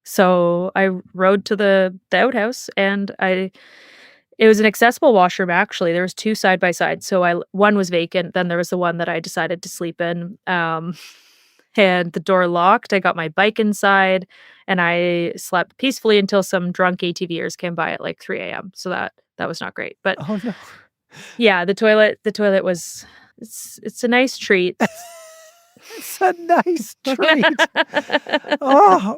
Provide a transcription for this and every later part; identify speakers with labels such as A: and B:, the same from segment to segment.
A: So I rode to the outhouse, and it was an accessible washroom, actually. There was 2 side by side. So one was vacant, then there was the one that I decided to sleep in, and the door locked. I got my bike inside, and I slept peacefully until some drunk ATVers came by at, like, 3 a.m., so that was not great. But
B: Oh, no.
A: yeah, the toilet was it's a nice treat.
B: It's a nice treat. Oh,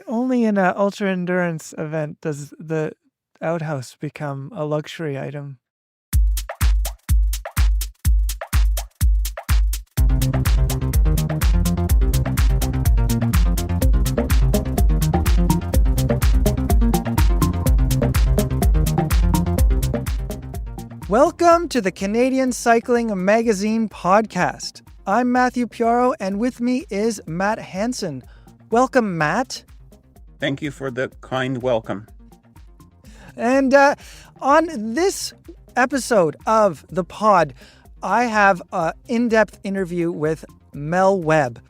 B: only in a ultra endurance event does the outhouse become a luxury item. Welcome to the Canadian Cycling Magazine podcast. I'm Matthew Piaro, and with me is Matt Hansen. Welcome, Matt.
C: Thank you for the kind welcome.
B: And on this episode of the pod, I have an in-depth interview with Mel Webb.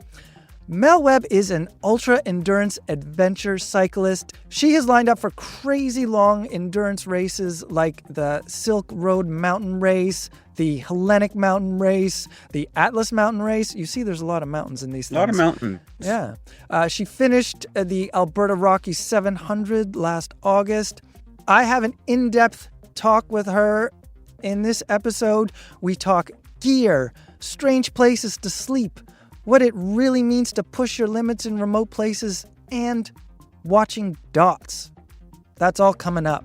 B: Mel Webb is an ultra-endurance adventure cyclist. She has lined up for crazy long endurance races like the Silk Road Mountain Race, the Hellenic Mountain Race, the Atlas Mountain Race. You see there's a lot of mountains in these things.
C: A lot of mountains.
B: Yeah. She finished the Alberta Rocky 700 last August. I have an in-depth talk with her in this episode. We talk gear, strange places to sleep, what it really means to push your limits in remote places, and watching dots. That's all coming up.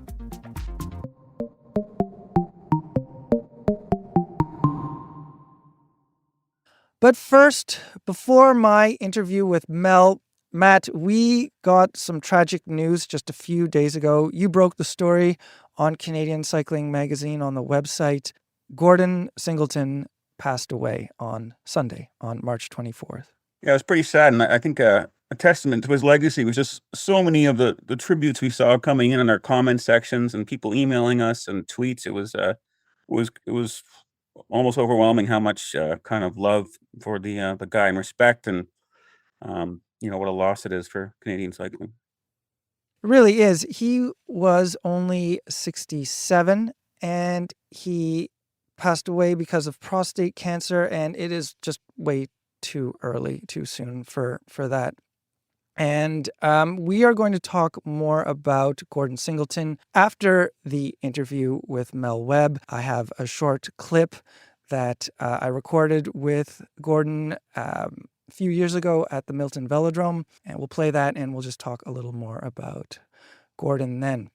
B: But first, before my interview with Mel, Matt, we got some tragic news just a few days ago. You broke the story on Canadian Cycling Magazine on the website. Gordon Singleton passed away on Sunday, on March 24th.
C: Yeah, it was pretty sad, and I think a testament to his legacy was just so many of the tributes we saw coming in our comment sections and people emailing us and tweets. It was almost overwhelming how much kind of love for the guy and respect, and what a loss it is for Canadian cycling.
B: It really is. He was only 67, and he passed away because of prostate cancer, and it is just way too early, too soon for that. And we are going to talk more about Gordon Singleton after the interview with Mel Webb. I have a short clip that I recorded with Gordon a few years ago at the Milton Velodrome, and we'll play that and we'll just talk a little more about Gordon then.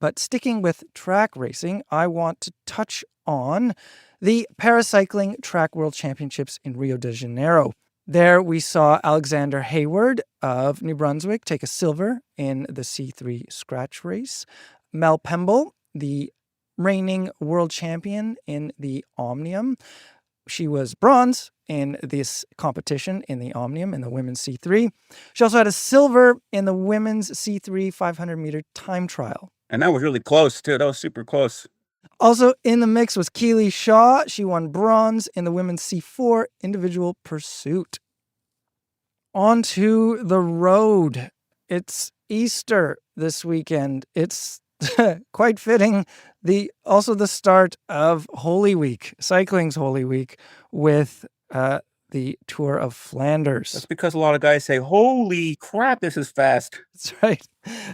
B: But sticking with track racing, I want to touch on the Paracycling Track World Championships in Rio de Janeiro. There we saw Alexander Hayward of New Brunswick take a silver in the C3 scratch race. Mel Pemble, the reigning world champion in the Omnium. She was bronze in this competition in the Omnium in the women's C3. She also had a silver in the women's C3 500-meter time trial.
C: And that was really close, too. That was super close.
B: Also in the mix was Keely Shaw. She won bronze in the women's C4 individual pursuit. On to the road. It's Easter this weekend. It's quite fitting. Also the start of Holy Week, cycling's Holy Week, with the Tour of Flanders.
C: That's because a lot of guys say, holy crap, this is fast.
B: That's right.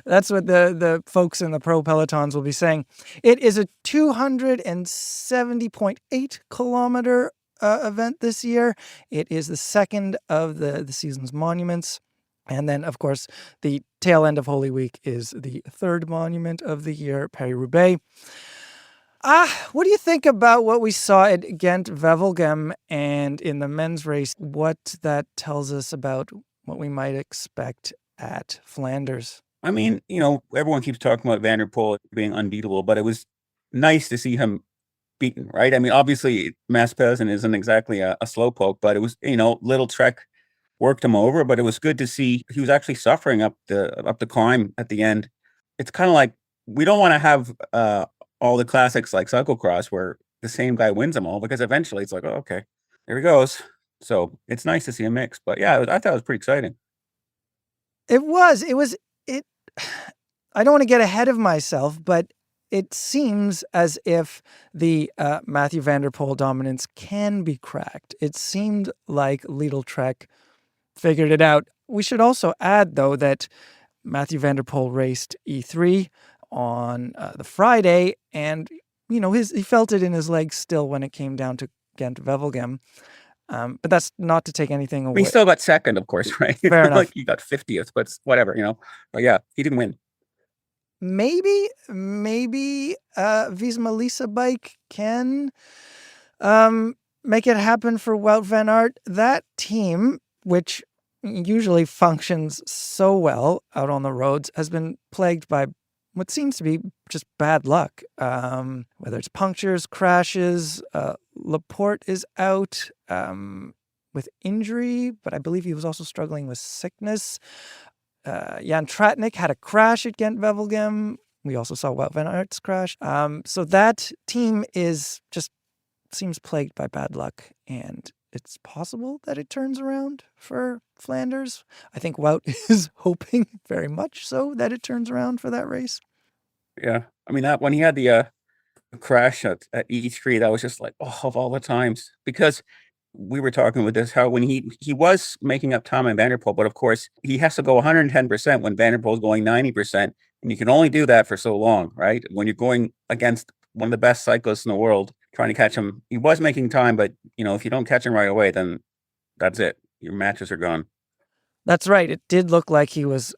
B: That's what the folks in the pro pelotons will be saying. It is a 270.8 kilometer event this year. It is the second of the season's monuments. And then, of course, the tail end of Holy Week is the third monument of the year, Paris-Roubaix. What do you think about what we saw at Ghent-Wevelgem and in the men's race? What that tells us about what we might expect at Flanders?
C: I mean, everyone keeps talking about Van der Poel being unbeatable, but it was nice to see him beaten, right? I mean, obviously, Maspezin isn't exactly a slowpoke, but it was, Little Trek worked him over, but it was good to see he was actually suffering up the climb at the end. It's kind of like we don't want to have all the classics like cyclocross where the same guy wins them all, because eventually it's like, oh, okay, there he goes. So it's nice to see a mix. But yeah, I thought it was pretty exciting.
B: It was. It. I don't want to get ahead of myself, but it seems as if the Matthew van der Poel dominance can be cracked. It seemed like Lidl Trek figured it out. We should also add, though, that Matthew van der Poel raced E3 on the Friday, and he felt it in his legs still when it came down to Ghent-Wevelgem. But that's not to take anything away.
C: He still got second, of course, right?
B: Fair enough.
C: Like he got 50th, but whatever, But yeah, he didn't win.
B: Maybe Visma Lisa bike can make it happen for Wout van Aert. That team, which usually functions so well out on the roads, has been plagued by what seems to be just bad luck. Whether it's punctures, crashes, Laporte is out with injury, but I believe he was also struggling with sickness. Jan Tratnik had a crash at Ghent-Wevelgem. We also saw Wout van Aert's crash. So that team seems plagued by bad luck, and it's possible that it turns around for Flanders. I think Wout is hoping very much so that it turns around for that race.
C: Yeah. I mean, that when he had the crash at E3, that was just like, of all the times. Because we were talking with this, how when he was making up time on Van der Poel, but of course, he has to go 110% when Van der Poel is going 90%. And you can only do that for so long, right? When you're going against one of the best cyclists in the world, trying to catch him. He was making time, but, if you don't catch him right away, then that's it. Your matches are gone.
B: That's right. It did look like he was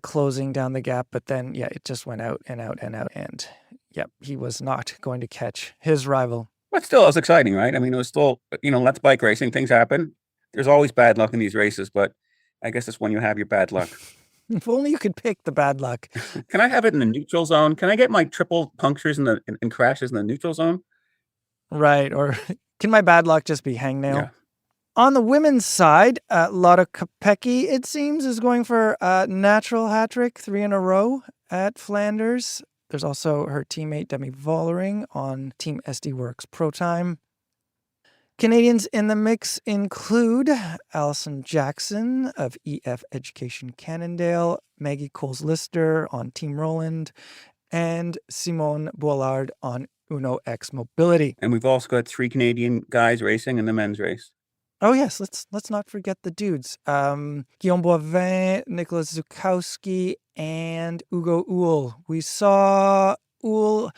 B: closing down the gap, but then, it just went out and out and out. And, he was not going to catch his rival.
C: But still, it was exciting, right? I mean, it was still, that's bike racing. Things happen. There's always bad luck in these races, but I guess it's when you have your bad luck.
B: If only you could pick the bad luck.
C: Can I have it in the neutral zone? Can I get my triple punctures and crashes in the neutral zone?
B: Right. Or can my bad luck just be hangnail?
C: Yeah.
B: On the women's side, Lotte Kopecky, it seems, is going for a natural hat trick, 3 in a row at Flanders. There's also her teammate Demi Vollering on Team SD Works Pro Time. Canadians in the mix include Alison Jackson of EF Education Cannondale, Maggie Coles-Lister on Team Roland, and Simone Boillard on Uno X Mobility.
C: And we've also got 3 Canadian guys racing in the men's race.
B: Oh yes, let's not forget the dudes. Guillaume Boivin, Nicholas Zukowski, and Ugo Uhl. We saw Uhl.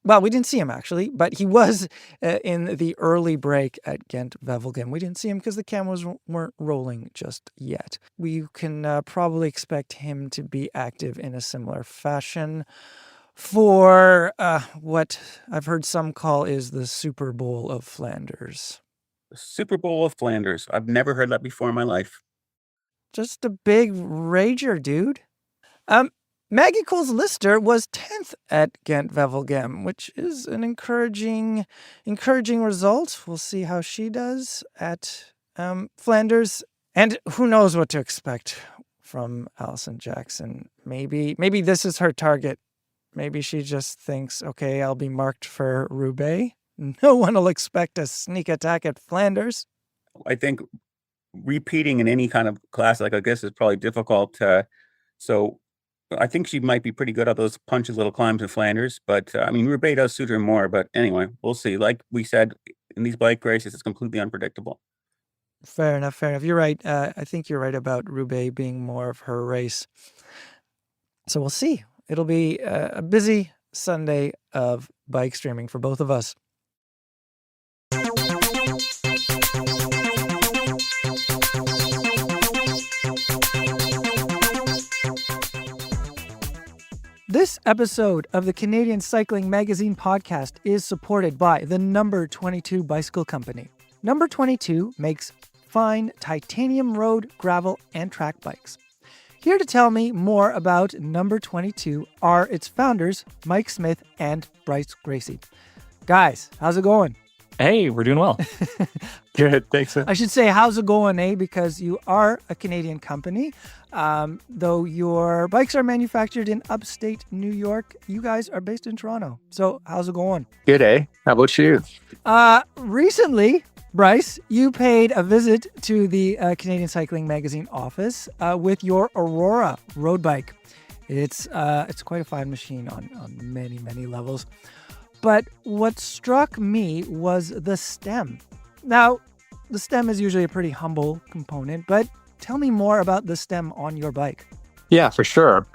B: Well, we didn't see him actually, but he was in the early break at Ghent-Wevelgem. We didn't see him because the cameras weren't rolling just yet. We can probably expect him to be active in a similar fashion for what I've heard some call is the Super Bowl of Flanders.
C: The Super Bowl of Flanders. I've never heard that before in my life.
B: Just a big rager, dude. Maggie Coles-Lister was 10th at Ghent-Wevelgem, which is an encouraging result. We'll see how she does at Flanders. And who knows what to expect from Alison Jackson. Maybe this is her target. Maybe she just thinks, okay, I'll be marked for Roubaix. No one will expect a sneak attack at Flanders.
C: I think repeating in any kind of class like I guess is probably difficult. So I think she might be pretty good at those punchy little climbs in Flanders. But Roubaix does suit her more. But anyway, we'll see. Like we said, in these bike races, it's completely unpredictable.
B: Fair enough. You're right. I think you're right about Roubaix being more of her race. So we'll see. It'll be a busy Sunday of bike streaming for both of us. This episode of the Canadian Cycling Magazine podcast is supported by the Number 22 Bicycle Company. Number 22 makes fine titanium road, gravel, and track bikes. Here to tell me more about Number 22 are its founders, Mike Smith and Bryce Gracie. Guys, how's it going?
D: Hey, we're doing well. Good, thanks.
B: I should say, how's it going, eh? Because you are a Canadian company. Though your bikes are manufactured in upstate New York, you guys are based in Toronto. So how's it going?
D: Good, eh? How about you?
B: Recently, Bryce, you paid a visit to the Canadian Cycling Magazine office with your Aurora road bike. It's quite a fine machine on many, many levels. But what struck me was the stem. Now, the stem is usually a pretty humble component, but tell me more about the stem on your bike.
D: Yeah, for sure.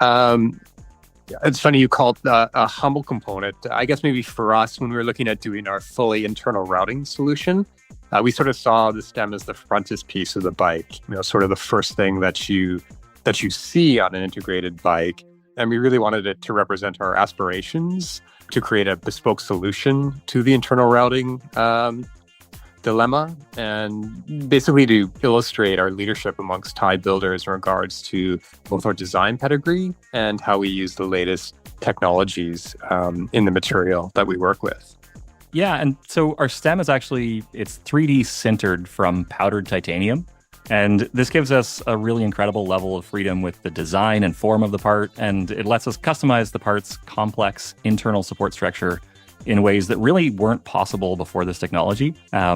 D: It's funny you called a humble component. I guess maybe for us, when we were looking at doing our fully internal routing solution, we sort of saw the stem as the frontispiece of the bike, sort of the first thing that you see on an integrated bike. And we really wanted it to represent our aspirations to create a bespoke solution to the internal routing dilemma, and basically to illustrate our leadership amongst tie builders in regards to both our design pedigree and how we use the latest technologies in the material that we work with.
E: Yeah, and so our stem is it's 3D sintered from powdered titanium. And this gives us a really incredible level of freedom with the design and form of the part, and it lets us customize the part's complex internal support structure in ways that really weren't possible before this technology.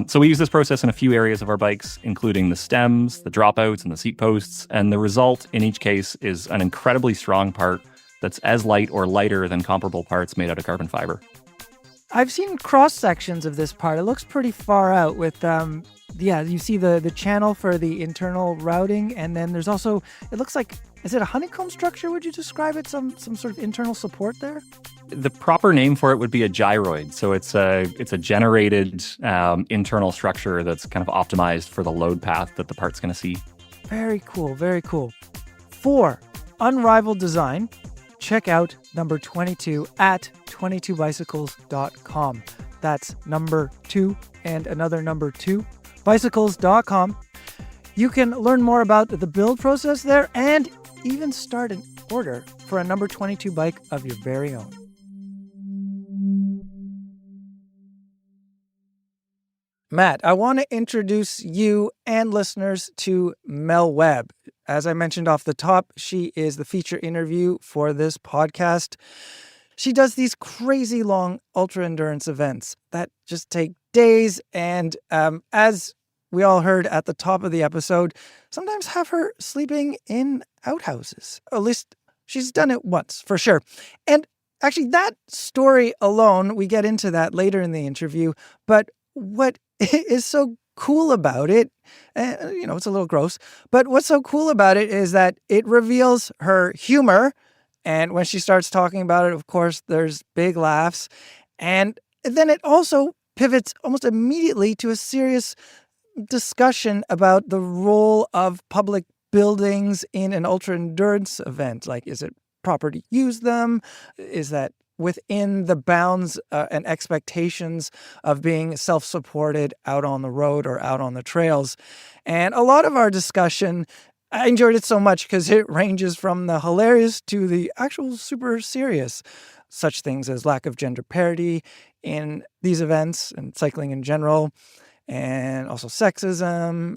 E: So we use this process in a few areas of our bikes, including the stems, the dropouts, and the seat posts, and the result in each case is an incredibly strong part that's as light or lighter than comparable parts made out of carbon fiber.
B: I've seen cross sections of this part. It looks pretty far out with, you see the channel for the internal routing, and then there's also, it looks like, is it a honeycomb structure? Would you describe it? Some sort of internal support there?
E: The proper name for it would be a gyroid. So it's a generated internal structure that's kind of optimized for the load path that the part's going to see.
B: Very cool, very cool. For unrivaled design, check out number 22 at 22bicycles.com. That's number 2 and another number 2, bicycles.com. You can learn more about the build process there and even start an order for a number 22 bike of your very own. Matt, I want to introduce you and listeners to Mel Webb. As I mentioned off the top, she is the feature interview for this podcast. She does these crazy long ultra endurance events that just take days, and as we all heard at the top of the episode, sometimes have her sleeping in outhouses. At least she's done it once, for sure. And actually, that story alone, we get into that later in the interview, but what is so cool about it, it's a little gross, but what's so cool about it is that it reveals her humor. And when she starts talking about it, of course, there's big laughs. And then it also pivots almost immediately to a serious discussion about the role of public buildings in an ultra endurance event. Like, is it proper to use them? Is that within the bounds and expectations of being self-supported out on the road or out on the trails? And a lot of our discussion, I enjoyed it so much because it ranges from the hilarious to the actual super serious. Such things as lack of gender parity in these events and cycling in general, and also sexism.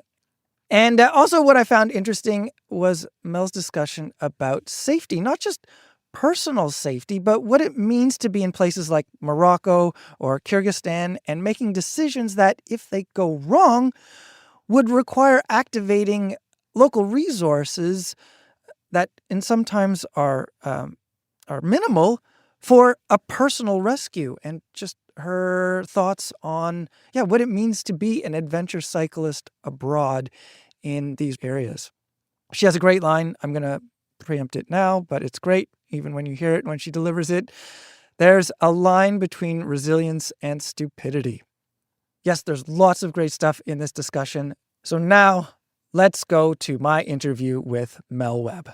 B: And also what I found interesting was Mel's discussion about safety, not just personal safety, but what it means to be in places like Morocco or Kyrgyzstan and making decisions that, if they go wrong, would require activating local resources that in sometimes are minimal for a personal rescue. And just her thoughts on what it means to be an adventure cyclist abroad in these areas. She has a great line. I'm going to preempt it now, but it's great even when you hear it when she delivers it. There's a line between resilience and stupidity. Yes, there's lots of great stuff in this discussion. So now let's go to my interview with Mel Webb.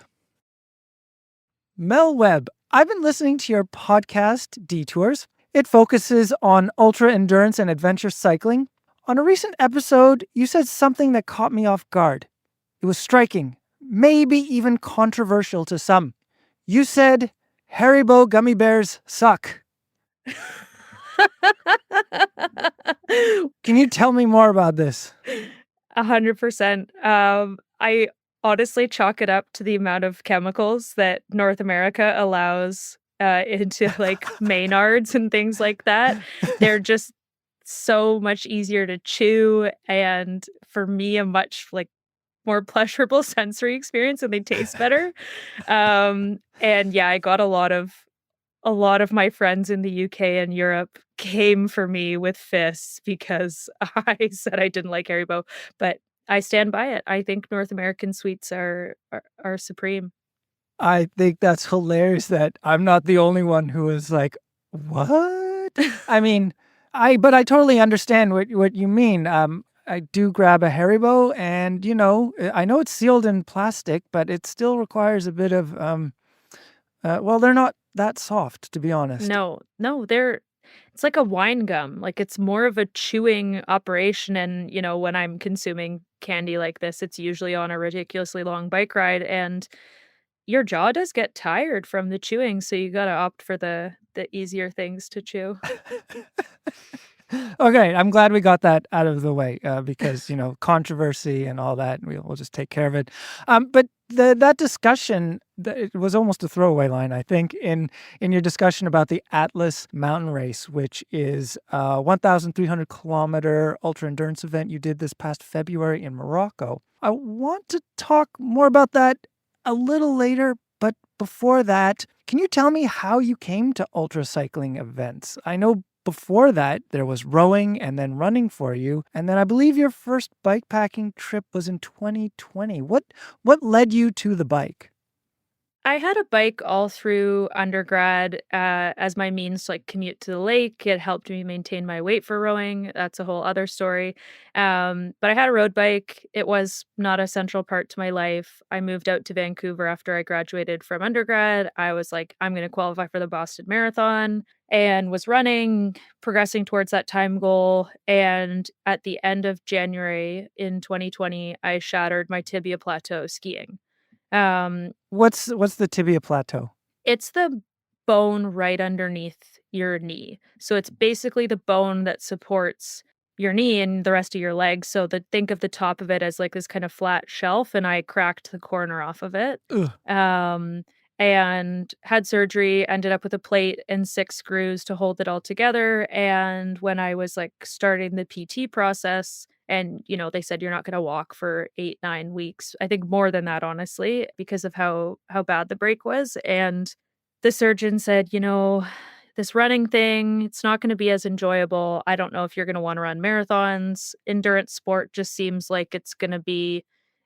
B: Mel Webb, I've been listening to your podcast, Detours. It focuses on ultra endurance and adventure cycling. On a recent episode, you said something that caught me off guard. It was striking, maybe even controversial to some. You said, Haribo gummy bears suck. Can you tell me more about this?
A: 100%. I honestly chalk it up to the amount of chemicals that North America allows into like Maynards and things like that. They're just so much easier to chew, and for me, a much, like, more pleasurable sensory experience, and they taste better. And yeah, I got a lot of my friends in the UK and Europe came for me with fists because I said I didn't like Haribo, but I stand by it. I think North American sweets are supreme.
B: I think that's hilarious that I'm not the only one who is like, "What?" I mean, but I totally understand what you mean. I do grab a Haribo and, I know it's sealed in plastic, but it still requires a bit of, well, they're not that soft, to be honest.
A: No, no, it's like a wine gum. Like, it's more of a chewing operation, and, when I'm consuming candy like this, it's usually on a ridiculously long bike ride, and your jaw does get tired from the chewing, so you gotta opt for the easier things to chew.
B: Okay, I'm glad we got that out of the way, because, controversy and all that, we'll just take care of it. But that discussion, it was almost a throwaway line, I think, in your discussion about the Atlas Mountain Race, which is a 1,300-kilometer ultra-endurance event you did this past February in Morocco. I want to talk more about that a little later, but before that, can you tell me how you came to ultra cycling events? I know before that, there was rowing and then running for you. And then I believe your first bikepacking trip was in 2020. What led you to the bike?
A: I had a bike all through undergrad, as my means to, like, commute to the lake. It helped me maintain my weight for rowing. That's a whole other story. But I had a road bike. It was not a central part to my life. I moved out to Vancouver after I graduated from undergrad. I was like, I'm going to qualify for the Boston Marathon, and was running, progressing towards that time goal. And at the end of January in 2020, I shattered my tibia plateau skiing. Um,
B: What's the tibia plateau?
A: it's the bone right underneath your knee. So it's basically the bone that supports your knee and the rest of your leg. So think of the top of it as like this kind of flat shelf, and I cracked the corner off of it.
B: Ugh.
A: Um, and had surgery, ended up with a plate and 6 screws to hold it all together. And when I was like starting the PT process, and they said you're not going to walk for 8-9 weeks. I think more than that, honestly, because of how bad the break was. And the surgeon said, this running thing, it's not going to be as enjoyable. I don't know if you're going to want to run marathons. Endurance sport just seems like it's going to be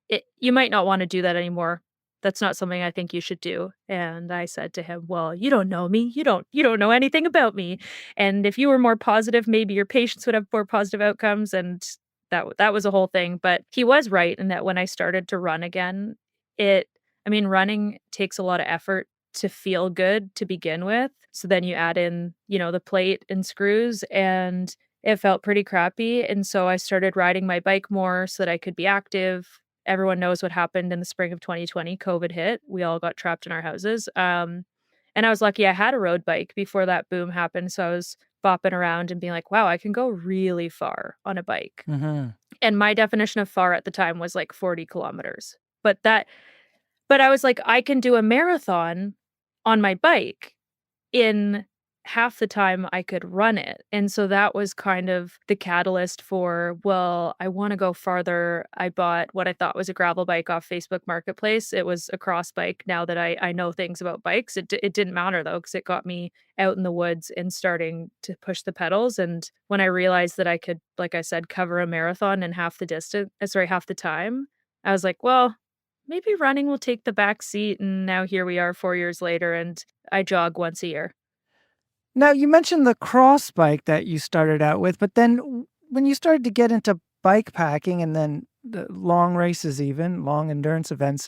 A: it. You might not want to do that anymore. That's not something I think you should do. And I said to him, well, you don't know me. You don't know anything about me. And if you were more positive, maybe your patients would have more positive outcomes. And that was a whole thing. But he was right in that when I started to run again, running takes a lot of effort to feel good to begin with. So then you add in, the plate and screws, and it felt pretty crappy. And so I started riding my bike more so that I could be active. Everyone knows what happened in the spring of 2020. COVID hit. We all got trapped in our houses. And I was lucky I had a road bike before that boom happened. So I was bopping around and being like, wow, I can go really far on a bike.
B: Mm-hmm.
A: And my definition of far at the time was like 40 kilometers. But I was like, I can do a marathon on my bike in half the time I could run it. And so that was kind of the catalyst for, well, I want to go farther. I bought what I thought was a gravel bike off Facebook Marketplace. It was a cross bike. Now that I know things about bikes, it didn't matter though, because it got me out in the woods and starting to push the pedals. And when I realized that I could, like I said, cover a marathon in half the time, I was like, well, maybe running will take the back seat. And now here we are 4 years later, and I jog once a year.
B: Now, you mentioned the cross bike that you started out with, but then when you started to get into bike packing and then the long races, even long endurance events,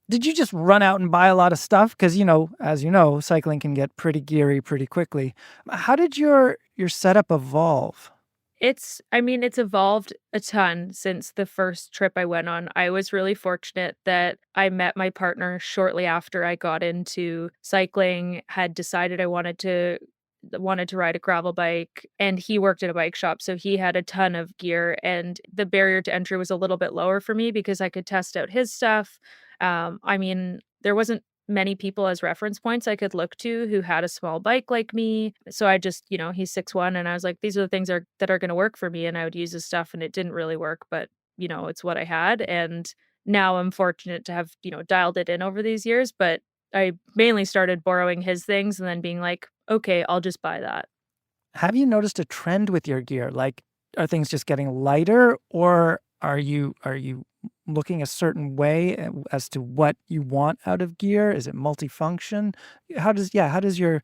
B: did you just run out and buy a lot of stuff? Because, as you know, cycling can get pretty geary pretty quickly. How did your setup evolve?
A: It's evolved a ton since the first trip I went on. I was really fortunate that I met my partner shortly after I got into cycling, had decided I wanted to ride a gravel bike, and he worked at a bike shop, so he had a ton of gear, and the barrier to entry was a little bit lower for me because I could test out his stuff. There wasn't many people as reference points I could look to who had a small bike like me. So I just, he's 6'1", and I was like, these are the things that are going to work for me. And I would use his stuff, and it didn't really work, but it's what I had. And now I'm fortunate to have, dialed it in over these years. But I mainly started borrowing his things and then being like, okay, I'll just buy that.
B: Have you noticed a trend with your gear? Like, are things just getting lighter, or are you looking a certain way as to what you want out of gear? Is it multifunction? How's your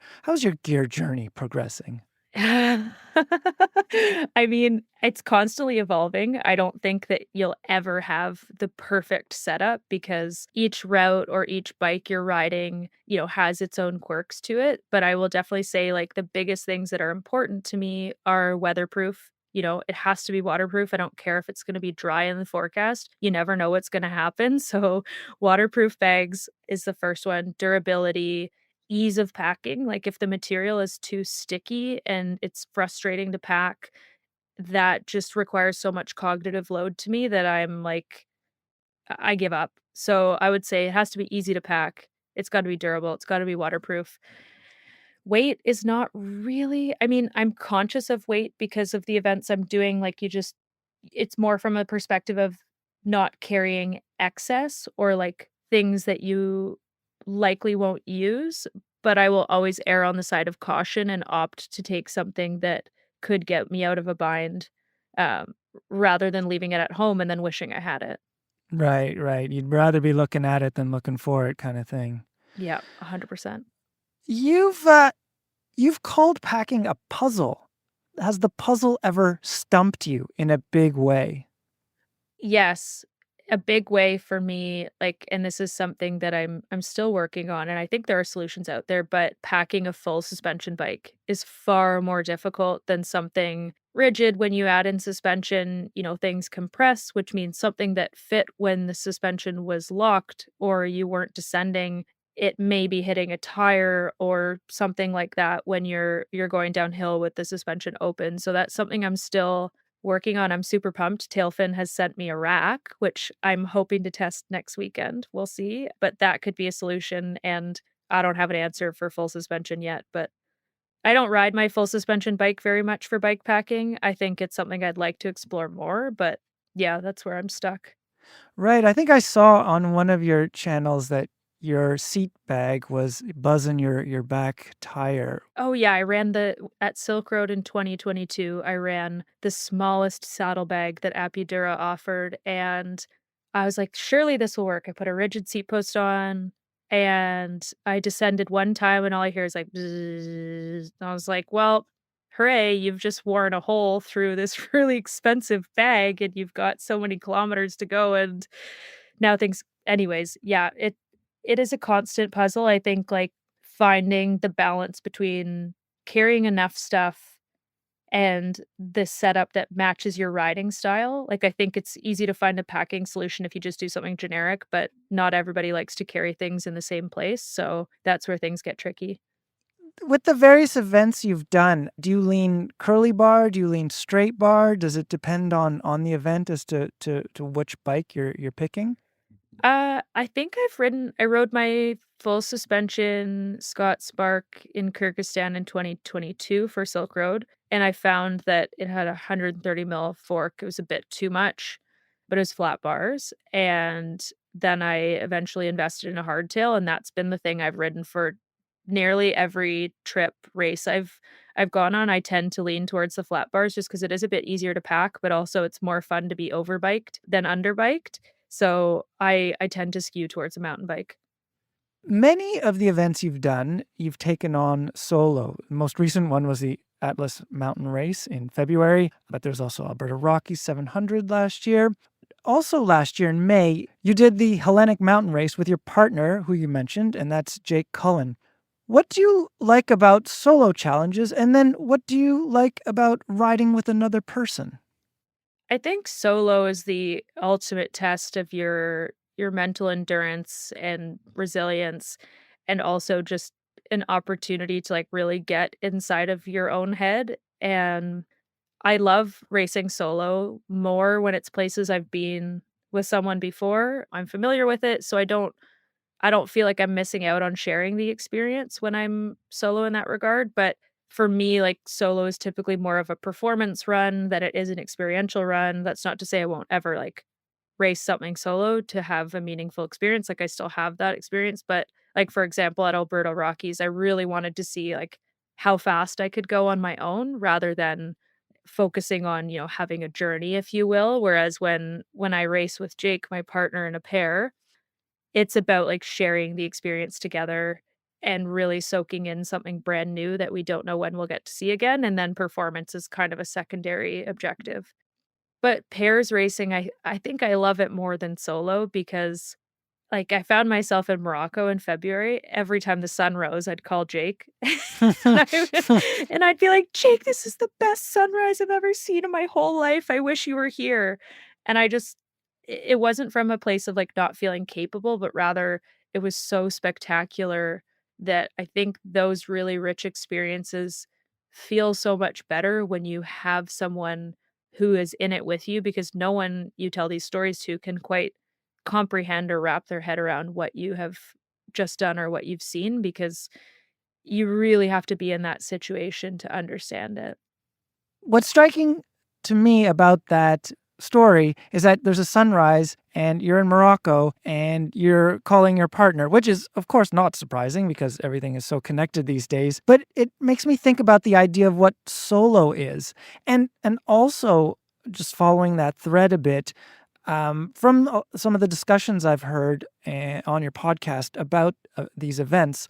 B: gear journey progressing?
A: I mean, it's constantly evolving. I don't think that you'll ever have the perfect setup because each route or each bike you're riding, has its own quirks to it. But I will definitely say, like, the biggest things that are important to me are weatherproof. It has to be waterproof. I don't care if it's going to be dry in the forecast. You never know what's going to happen. So, waterproof bags is the first one. Durability, ease of packing. Like, if the material is too sticky and it's frustrating to pack, that just requires so much cognitive load to me that I'm like, I give up. So I would say it has to be easy to pack. It's got to be durable. It's got to be waterproof. Weight is not really, I mean, I'm conscious of weight because of the events I'm doing. Like, it's more from a perspective of not carrying excess or like things that you likely won't use. But I will always err on the side of caution and opt to take something that could get me out of a bind, um, rather than leaving it at home and then wishing I had it.
B: Right, right. You'd rather be looking at it than looking for it, kind of thing.
A: Yeah, 100%.
B: You've uh, you've called packing a puzzle. Has the puzzle ever stumped you in a big way?
A: Yes, a big way for me, like, and this is something that I'm still working on, and I think there are solutions out there, but packing a full suspension bike is far more difficult than something rigid. When you add in suspension, things compress, which means something that fit when the suspension was locked or you weren't descending, it may be hitting a tire or something like that when you're going downhill with the suspension open. So that's something I'm still working on. I'm super pumped. Tailfin has sent me a rack, which I'm hoping to test next weekend. We'll see. But that could be a solution. And I don't have an answer for full suspension yet. But I don't ride my full suspension bike very much for bike packing. I think it's something I'd like to explore more. But yeah, that's where I'm stuck.
B: Right. I think I saw on one of your channels that your seat bag was buzzing your back tire.
A: Oh yeah, I ran at Silk Road in 2022. I ran the smallest saddlebag that Apudura offered, and I was like, "Surely this will work." I put a rigid seat post on, and I descended one time, and all I hear is like, "Bzzz." I was like, "Well, hooray! You've just worn a hole through this really expensive bag, and you've got so many kilometers to go." And now things, anyways, yeah, it is a constant puzzle. I think, like, finding the balance between carrying enough stuff and the setup that matches your riding style. Like, I think it's easy to find a packing solution if you just do something generic, but not everybody likes to carry things in the same place, so that's where things get tricky.
B: With the various events you've done, do you lean curly bar? Do you lean straight bar? Does it depend on the event as to which bike you're picking?
A: I think I rode my full suspension Scott Spark in Kyrgyzstan in 2022 for Silk Road, and I found that it had a 130 mil fork. It was a bit too much, but it was flat bars. And then I eventually invested in a hardtail, and that's been the thing I've ridden for nearly every trip race I've gone on. I tend to lean towards the flat bars just because it is a bit easier to pack, but also it's more fun to be overbiked than underbiked. So I tend to skew towards a mountain bike.
B: Many of the events you've done, you've taken on solo. The most recent one was the Atlas Mountain Race in February, but there's also Alberta Rockies 700 last year. Also last year in May, you did the Hellenic Mountain Race with your partner, who you mentioned, and that's Jake Cullen. What do you like about solo challenges? And then what do you like about riding with another person?
A: I think solo is the ultimate test of your mental endurance and resilience, and also just an opportunity to, like, really get inside of your own head. And I love racing solo more when it's places I've been with someone before. I'm familiar with it, so I don't feel like I'm missing out on sharing the experience when I'm solo in that regard, but for me, like, solo is typically more of a performance run than it is an experiential run. That's not to say I won't ever, like, race something solo to have a meaningful experience, like, I still have that experience, but, like, for example, at Alberta Rockies, I really wanted to see, like, how fast I could go on my own rather than focusing on, having a journey, if you will, whereas when I race with Jake, my partner in a pair, it's about, like, sharing the experience together and really soaking in something brand new that we don't know when we'll get to see again, and then performance is kind of a secondary objective. But pairs racing, I think I love it more than solo because, like, I found myself in Morocco in February. Every time the sun rose, I'd call Jake, and I'd be like, "Jake, this is the best sunrise I've ever seen in my whole life. I wish you were here." And it wasn't from a place of, like, not feeling capable, but rather it was so spectacular that I think those really rich experiences feel so much better when you have someone who is in it with you, because no one you tell these stories to can quite comprehend or wrap their head around what you have just done or what you've seen, because you really have to be in that situation to understand it.
B: What's striking to me about that story is that there's a sunrise and you're in Morocco and you're calling your partner, which is, of course, not surprising because everything is so connected these days. But it makes me think about the idea of what solo is. And also, just following that thread a bit, from some of the discussions I've heard on your podcast about these events,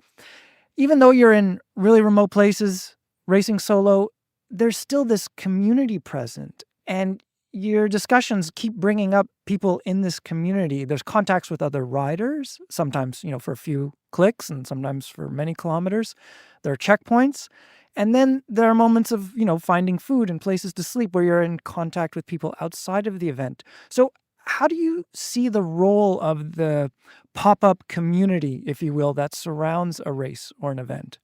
B: even though you're in really remote places racing solo, there's still this community present. And your discussions keep bringing up people in this community. There's contacts with other riders, sometimes, for a few clicks and sometimes for many kilometers. There are checkpoints. And then there are moments of, finding food and places to sleep where you're in contact with people outside of the event. So how do you see the role of the pop-up community, if you will, that surrounds a race or an event?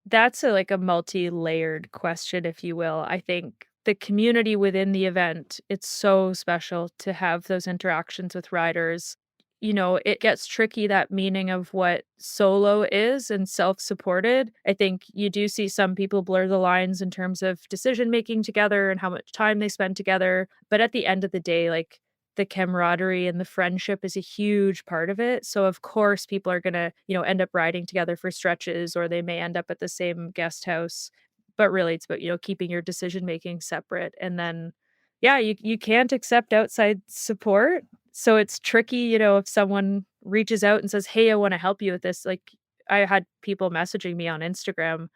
A: That's a multi-layered question, if you will. I think the community within the event, it's so special to have those interactions with riders. It gets tricky, that meaning of what solo is and self-supported. I think you do see some people blur the lines in terms of decision making together and how much time they spend together. But at the end of the day, like, the camaraderie and the friendship is a huge part of it. So of course people are going to, end up riding together for stretches, or they may end up at the same guest house. But really it's about, keeping your decision making separate. And then yeah, you can't accept outside support. So it's tricky, if someone reaches out and says, "Hey, I want to help you with this." Like, I had people messaging me on Instagram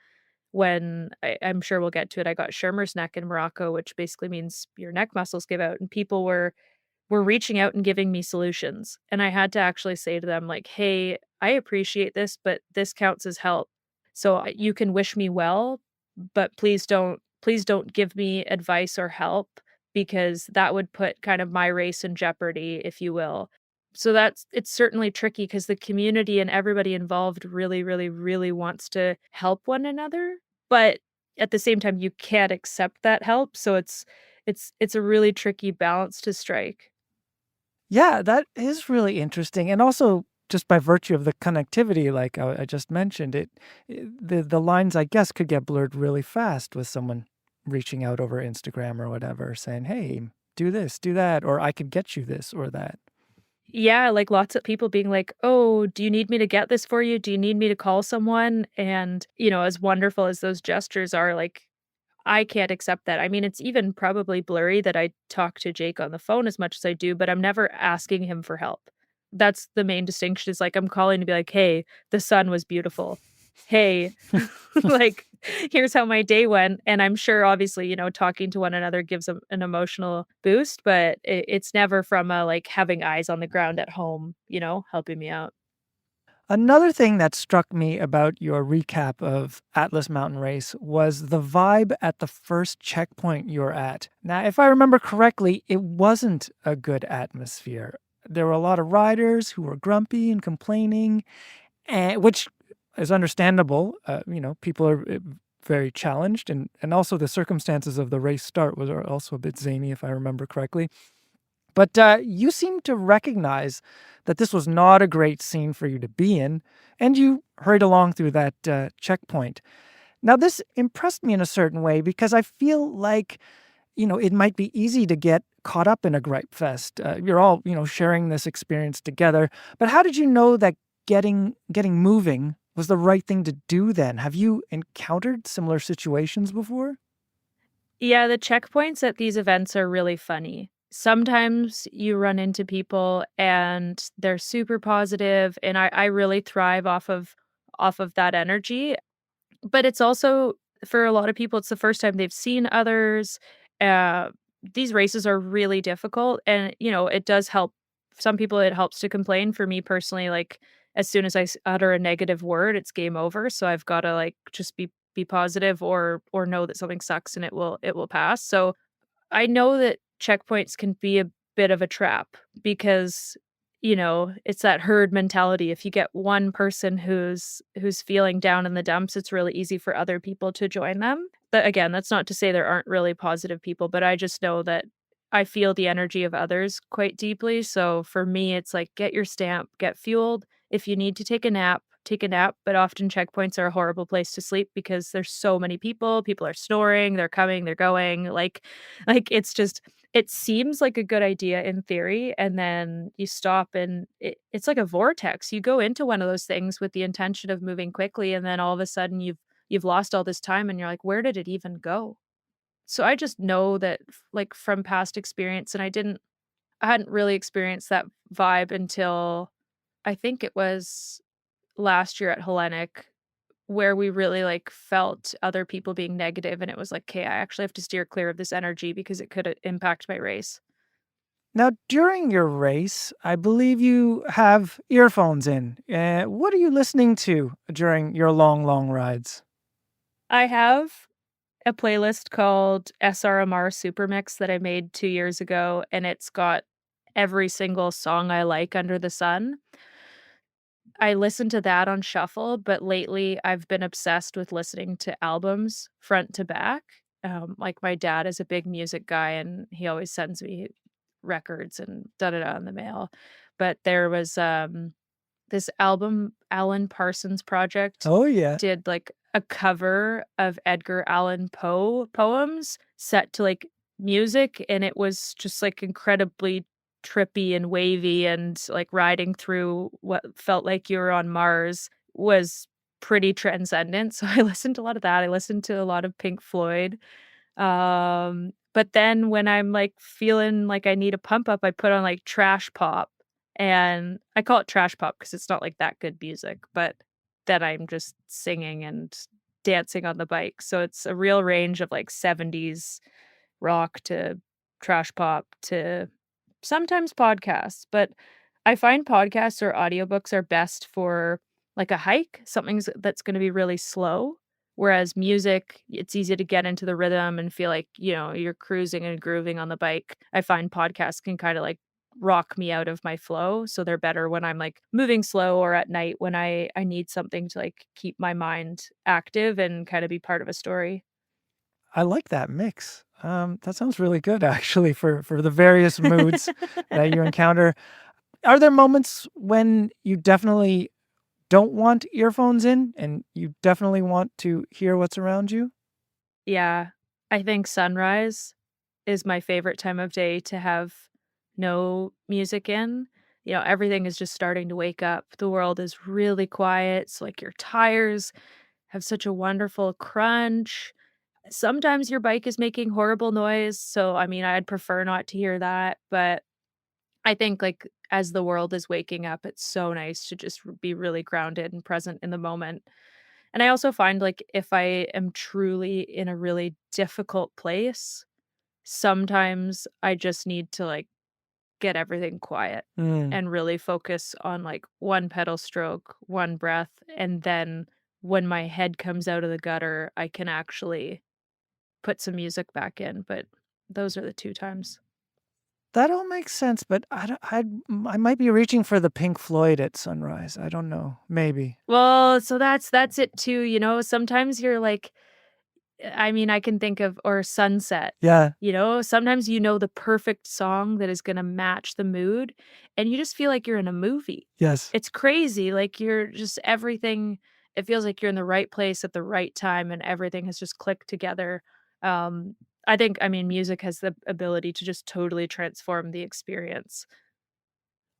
A: when I'm sure we'll get to it. I got Schirmer's neck in Morocco, which basically means your neck muscles give out, and people were reaching out and giving me solutions. And I had to actually say to them, like, "Hey, I appreciate this, but this counts as help. So you can wish me well, but please don't give me advice or help, because that would put kind of my race in jeopardy, if you will." So it's certainly tricky because the community and everybody involved really, really, really wants to help one another, but at the same time, you can't accept that help. So it's a really tricky balance to strike.
B: Yeah, that is really interesting. And also, just by virtue of the connectivity, like I just mentioned, the lines, I guess, could get blurred really fast with someone reaching out over Instagram or whatever, saying, "Hey, do this, do that," or "I could get you this or that."
A: Yeah, like, lots of people being like, "Oh, do you need me to get this for you? Do you need me to call someone?" And, as wonderful as those gestures are, like, I can't accept that. I mean, it's even probably blurry that I talk to Jake on the phone as much as I do, but I'm never asking him for help. That's the main distinction, is, like, I'm calling to be like, "Hey, the sun was beautiful. Hey, like, here's how my day went." And I'm sure obviously, talking to one another gives an emotional boost, but it's never from a, like, having eyes on the ground at home, helping me out.
B: Another thing that struck me about your recap of Atlas Mountain Race was the vibe at the first checkpoint you're at. Now, if I remember correctly, it wasn't a good atmosphere. There were a lot of riders who were grumpy and complaining, which is understandable. People are very challenged, and also the circumstances of the race start are also a bit zany, if I remember correctly. But you seem to recognize that this was not a great scene for you to be in, and you hurried along through that checkpoint. Now, this impressed me in a certain way because I feel like, it might be easy to get caught up in a gripe fest. You're all, sharing this experience together. But how did you know that getting moving was the right thing to do then? Have you encountered similar situations before?
A: Yeah, the checkpoints at these events are really funny. Sometimes you run into people and they're super positive, and I really thrive off of that energy. But it's also for a lot of people, it's the first time they've seen others. Uh, these races are really difficult, and, it does help some people, it helps to complain. For me personally, like, as soon as utter a negative word, it's game over, so I've gotta, like, just be positive or know that something sucks and it will pass. So I know that checkpoints can be a bit of a trap because, it's that herd mentality. If you get one person who's feeling down in the dumps, it's really easy for other people to join them. But again, that's not to say there aren't really positive people, but I just know that I feel the energy of others quite deeply. So for me, it's like get your stamp, get fueled. If you need to take a nap, but often checkpoints are a horrible place to sleep because there's so many people. People are snoring, they're coming, they're going. Like it's just it seems like a good idea in theory, and then you stop and it's like a vortex. You go into one of those things with the intention of moving quickly, and then all of a sudden you've lost all this time and you're like, where did it even go? So I just know that like from past experience, and I hadn't really experienced that vibe until I think it was last year at Hellenic, where we really, like, felt other people being negative, and it was like, "Okay, I actually have to steer clear of this energy because it could, impact my race."
B: Now, during your race, I believe you have earphones in. What are you listening to during your long, long rides?
A: I have a playlist called SRMR Super Mix that I made 2 years ago, and it's got every single song I like under the sun. I listen to that on shuffle, but lately I've been obsessed with listening to albums front to back. Like my dad is a big music guy and he always sends me records and da da da in the mail. But there was this album Alan Parsons Project
B: Oh, yeah.
A: did like a cover of Edgar Allan Poe poems set to like music, and it was just like incredibly trippy and wavy, and like riding through what felt like you were on Mars was pretty transcendent. So I listened to a lot of that. I listened to a lot of Pink Floyd. But then when I'm, like, feeling like I need a pump up, I put on, like, trash pop, and I call it trash pop because it's not, like, that good music, but then I'm just singing and dancing on the bike, so it's a real range of, like, '70s rock to trash pop to sometimes podcasts, but I find podcasts or audiobooks are best for, like, a hike, that's gonna be really slow, whereas music, it's easy to get into the rhythm and feel like, you're cruising and grooving on the bike. I find podcasts can kinda, like, rock me out of my flow, so they're better when I'm, like, moving slow or at night when I need something to, like, keep my mind active and kinda be part of a story.
B: I like that mix. That sounds really good, actually, for the various moods that you encounter. Are there moments when you definitely don't want earphones in and you definitely want to hear what's around you?
A: Yeah, I think sunrise is my favorite time of day to have no music in. Everything is just starting to wake up. The world is really quiet. So, like, your tires have such a wonderful crunch. Sometimes your bike is making horrible noise. So, I mean, I'd prefer not to hear that. But I think, like, as the world is waking up, it's so nice to just be really grounded and present in the moment. And I also find, like, if I am truly in a really difficult place, sometimes I just need to, like, get everything quiet
B: Mm.
A: and really focus on, like, one pedal stroke, one breath, and then when my head comes out of the gutter, I can actually put some music back in, but those are the 2 times.
B: That all makes sense, but I might be reaching for the Pink Floyd at sunrise. I don't know. Maybe.
A: Well, so that's it too. Sometimes you're like I mean, I can think of or sunset.
B: Yeah.
A: Sometimes the perfect song that is gonna match the mood, and you just feel like you're in a movie.
B: Yes.
A: It's crazy, like, you're just everything it feels like you're in the right place at the right time, and everything has just clicked together. Um, I mean, music has the ability to just totally transform the experience.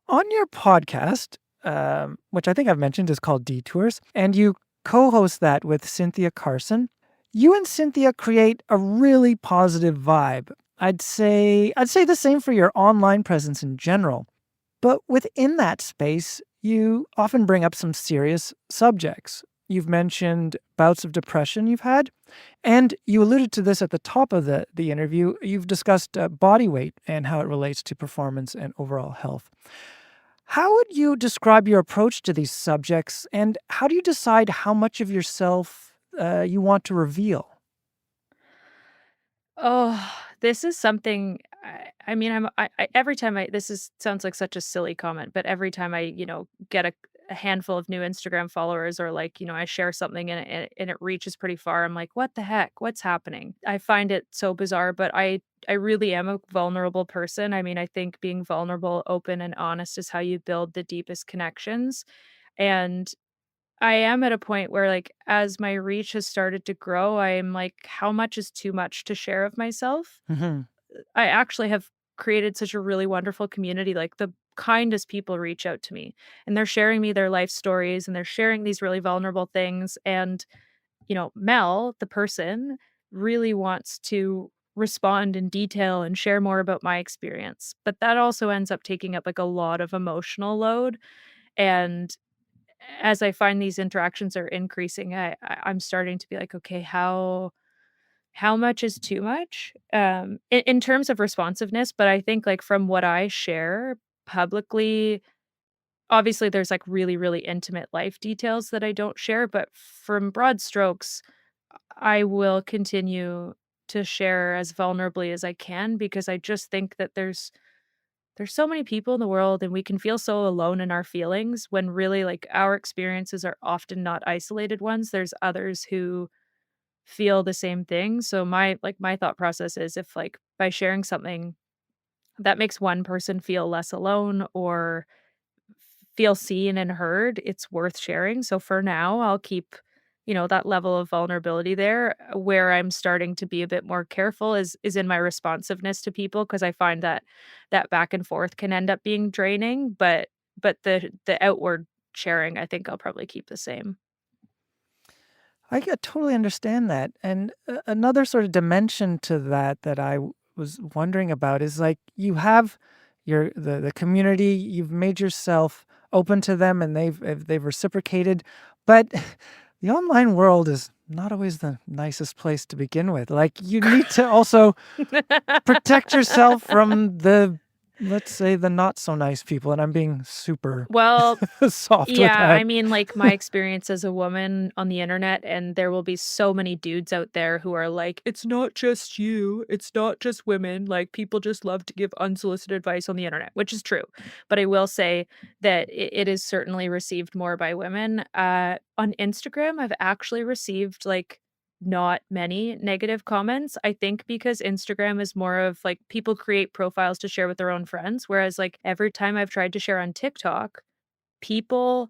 B: On your podcast, which I think I've mentioned is called Detours, and you co-host that with Cynthia Carson. You and Cynthia create a really positive vibe. I'd say the same for your online presence in general. But within that space, you often bring up some serious subjects. You've mentioned bouts of depression you've had, and you alluded to this at the top of the interview. You've discussed body weight and how it relates to performance and overall health. How would you describe your approach to these subjects, and how do you decide how much of yourself you want to reveal?
A: Oh, this is something I mean, every time this is sounds like such a silly comment, but every time I get a handful of new Instagram followers or I share something and it reaches pretty far, I'm like, what the heck? What's happening? I find it so bizarre, but I really am a vulnerable person. I mean, I think being vulnerable, open, and honest is how you build the deepest connections. And I am at a point where, like, as my reach has started to grow, I'm like, how much is too much to share of myself?
B: Mhm.
A: I actually have created such a really wonderful community. Like, the kindest people reach out to me and they're sharing me their life stories and they're sharing these really vulnerable things. And, Mel, the person, really wants to respond in detail and share more about my experience. But that also ends up taking up like a lot of emotional load. And as I find these interactions are increasing, I'm starting to be like, okay, how much is too much? In terms of responsiveness, but I think like from what I share publicly, obviously there's like really, really intimate life details that I don't share, but from broad strokes, I will continue to share as vulnerably as I can because I just think that there's so many people in the world and we can feel so alone in our feelings when really like our experiences are often not isolated ones. There's others who feel the same thing. So my thought process is if like by sharing something that makes one person feel less alone or feel seen and heard, it's worth sharing. So for now, I'll keep that level of vulnerability there. Where I'm starting to be a bit more careful is in my responsiveness to people because I find that that back and forth can end up being draining, but the outward sharing, I think I'll probably keep the same.
B: Totally understand that. And another sort of dimension to that was wondering about is like you have the community, you've made yourself open to them, and they've reciprocated, but the online world is not always the nicest place to begin with. Like you need to also protect yourself from the, let's say, the not so nice people, and I'm being super
A: Well,
B: soft with
A: yeah, I
B: that.
A: mean, like, my experience as a woman on the internet, and there will be so many dudes out there who are like, "It's not just you, it's not just women, like, people just love to give unsolicited advice on the internet," which is true, but I will say that it is certainly received more by women. On Instagram, I've actually received, like, not many negative comments, I think because Instagram is more of, like, people create profiles to share with their own friends, whereas, like, every time I've tried to share on TikTok, people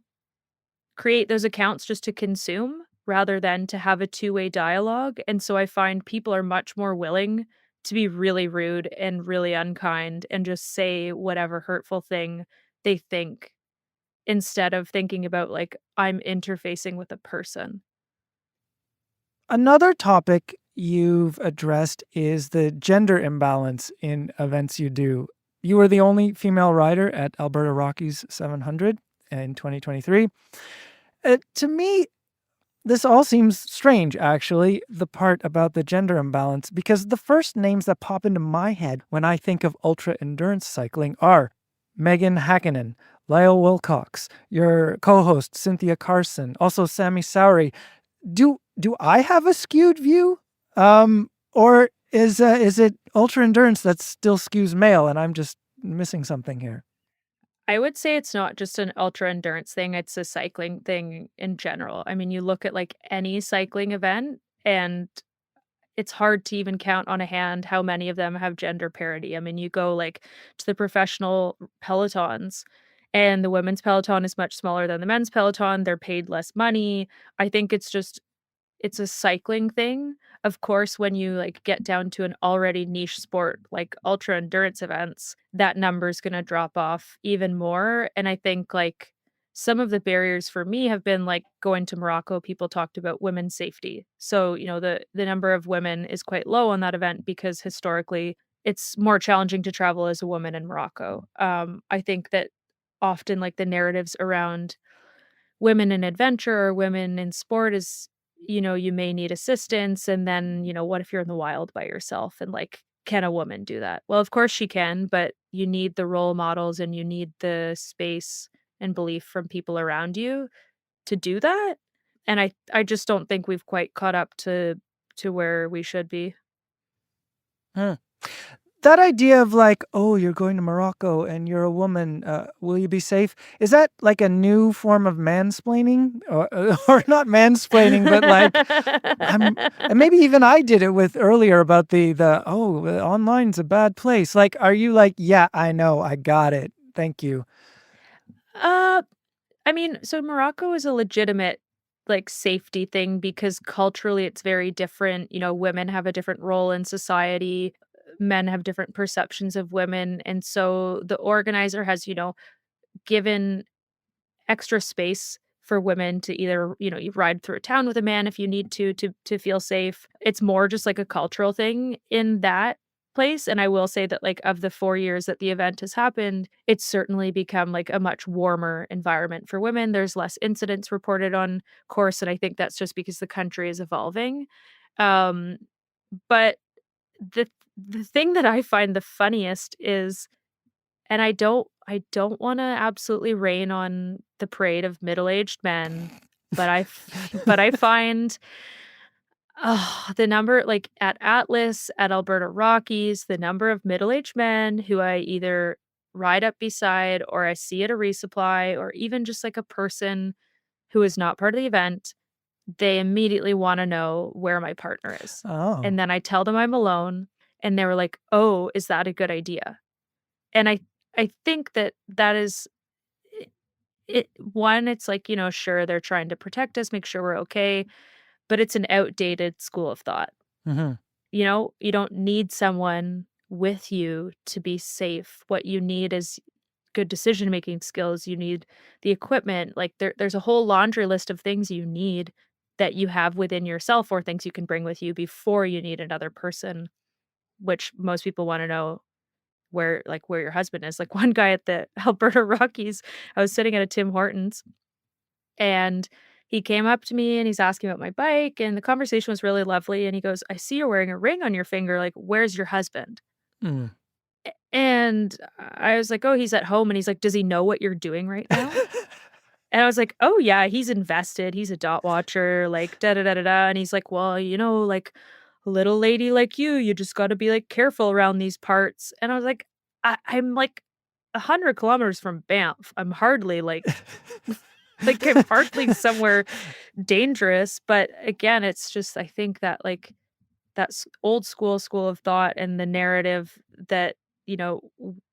A: create those accounts just to consume rather than to have a two-way dialogue, and so I find people are much more willing to be really rude and really unkind and just say whatever hurtful thing they think instead of thinking about, like, I'm interfacing with a person.
B: Another topic you've addressed is the gender imbalance in events you do. You were the only female rider at Alberta Rockies 700 in 2023. To me, this all seems strange, actually, the part about the gender imbalance, because the first names that pop into my head when I think of ultra endurance cycling are Megan Hakkinen, Lyle Wilcox, your co-host Cynthia Carson, also Sammy Sowery. Do I have a skewed view? Or is it ultra endurance that still skews male and I'm just missing something here?
A: I would say it's not just an ultra endurance thing, it's a cycling thing in general. I mean, you look at, like, any cycling event, and it's hard to even count on a hand how many of them have gender parity. I mean, you go like to the professional pelotons, and the women's peloton is much smaller than the men's peloton. They're paid less money. I think it's a cycling thing. Of course, when you like get down to an already niche sport like ultra endurance events, that number's going to drop off even more. And I think like some of the barriers for me have been like going to Morocco. People talked about women's safety. So, the number of women is quite low on that event because historically it's more challenging to travel as a woman in Morocco. I think that often like the narratives around women in adventure or women in sport is, you may need assistance. And then, what if you're in the wild by yourself? And like, can a woman do that? Well, of course she can, but you need the role models and you need the space and belief from people around you to do that. And I just don't think we've quite caught up to where we should be.
B: Hmm. That idea of like, oh, you're going to Morocco and you're a woman, will you be safe? Is that like a new form of mansplaining, or not mansplaining, but like and maybe even I did it with earlier about online's a bad place. Like, are you like, yeah, I know, I got it, thank you.
A: uh I mean, so Morocco is a legitimate like safety thing because culturally it's very different. Women have a different role in society. Men have different perceptions of women. And so the organizer has, given extra space for women to either, you ride through a town with a man if you need to feel safe. It's more just like a cultural thing in that place. And I will say that like of the 4 years that the event has happened, it's certainly become like a much warmer environment for women. There's less incidents reported on course, and I think that's just because the country is evolving. Um, but the thing that I find the funniest is, and I don't wanna absolutely rain on the parade of middle-aged men, but but I find, the number like, at Atlas, at Alberta Rockies, the number of middle-aged men who I either ride up beside or I see at a resupply or even just, like, a person who is not part of the event, they immediately wanna know where my partner is.
B: Oh.
A: And then I tell them I'm alone, and they were like, "Oh, is that a good idea?" And I think that is one, it's like, sure, they're trying to protect us, make sure we're okay, but it's an outdated school of thought.
B: Mhm.
A: You don't need someone with you to be safe. What you need is good decision-making skills. You need the equipment. Like there's a whole laundry list of things you need that you have within yourself or things you can bring with you before you need another person, which most people wanna know where your husband is. Like one guy at the Alberta Rockies, I was sitting at a Tim Hortons and he came up to me and he's asking about my bike and the conversation was really lovely and he goes, "I see you're wearing a ring on your finger. Like, where's your husband?"
B: Mm.
A: And I was like, "Oh, he's at home." And he's like, "Does he know what you're doing right now?" And I was like, "Oh yeah, he's invested. He's a dot watcher, like da da da da da." And he's like, "Well, like a little lady like you just got to be like careful around these parts." And I was like, I'm like 100 kilometers from Banff. I'm hardly like I'm hardly somewhere dangerous. But again, it's just I think that like that's old school of thought and the narrative that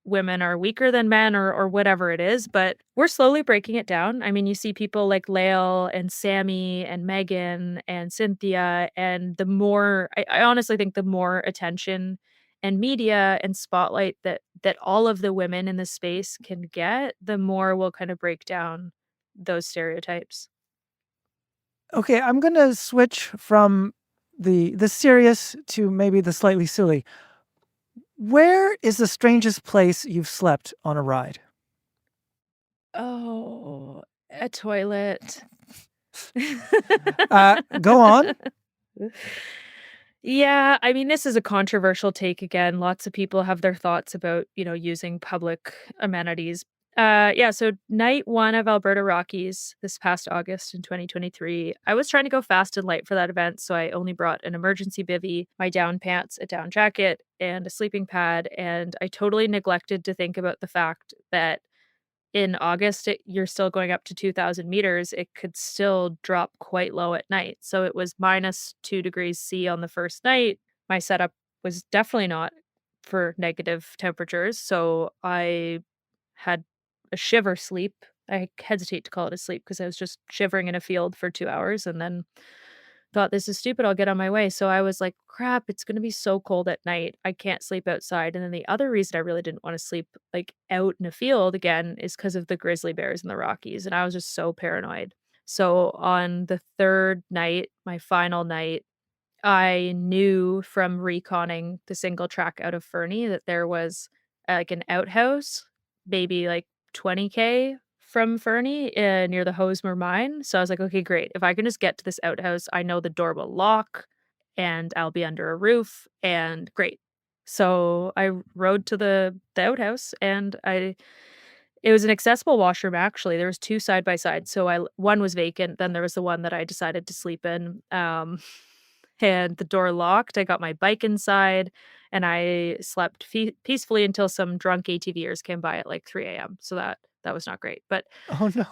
A: women are weaker than men or whatever it is, but we're slowly breaking it down. I mean, you see people like Lael and Sammy and Megan and Cynthia, and the more I honestly think the more attention and media and spotlight that all of the women in the space can get, the more we'll kind of break down those stereotypes.
B: Okay, I'm gonna switch from the serious to maybe the slightly silly. Where is the strangest place you've slept on a ride?
A: Oh, a toilet.
B: Go on.
A: Yeah, I mean, this is a controversial take again. Lots of people have their thoughts about, using public amenities. Yeah, so night one of Alberta Rockies this past August in 2023, I was trying to go fast and light for that event, so I only brought an emergency bivy, my down pants, a down jacket, and a sleeping pad, and I totally neglected to think about the fact that in August, you're still going up to 2,000 meters. It could still drop quite low at night. So it was -2 degrees C on the first night. My setup was definitely not for negative temperatures. So I had a shiver sleep. I hesitate to call it a sleep because I was just shivering in a field for 2 hours and then thought, this is stupid. I'll get on my way. So I was like, crap, it's going to be so cold at night. I can't sleep outside. And then the other reason I really didn't want to sleep like out in a field again is because of the grizzly bears in the Rockies. And I was just so paranoid. So on the third night, my final night, I knew from reconning the single track out of Fernie that there was like an outhouse, maybe like 20K from Fernie near the Hosmer mine. So I was like, okay, great. If I can just get to this outhouse, I know the door will lock and I'll be under a roof and great. So I rode to the outhouse and it was an accessible washroom actually. There was two side by side. So one was vacant, then there was the one that I decided to sleep in. And the door locked. I got my bike inside and I slept peacefully until some drunk ATVers came by at like 3 a.m. So that was not great. But
B: Oh no.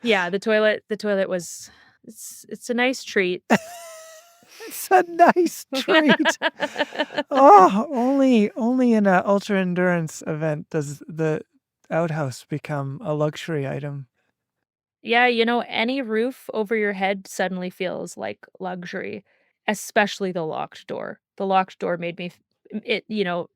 A: yeah, the toilet was it's a nice treat.
B: It's a nice treat. Oh, only in a ultra endurance event does the outhouse become a luxury item.
A: Yeah, any roof over your head suddenly feels like luxury, especially the locked door. The locked door made me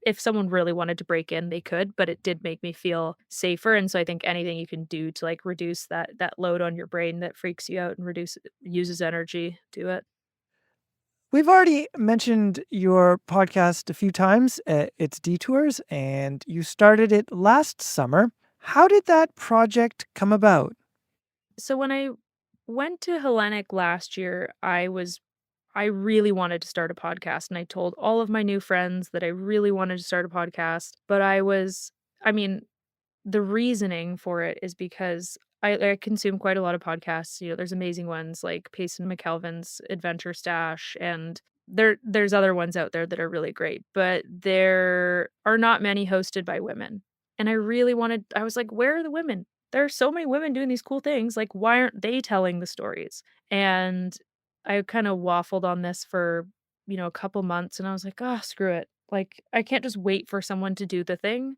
A: if someone really wanted to break in, they could, but it did make me feel safer. And so I think anything you can do to like reduce that load on your brain that freaks you out and uses energy, do it.
B: We've already mentioned your podcast a few times. It's Detours, and you started it last summer. How did that project come about?
A: So when I went to Hellenic last year, I really wanted to start a podcast and I told all of my new friends that I really wanted to start a podcast, but I mean, the reasoning for it is because I consume quite a lot of podcasts. There's amazing ones like Payson McKelvin's Adventure Stash, and there's other ones out there that are really great, but there are not many hosted by women. And I was like, where are the women? There are so many women doing these cool things. Like, why aren't they telling the stories? And I kind of waffled on this for, a couple months and I was like, oh, screw it. Like, I can't just wait for someone to do the thing.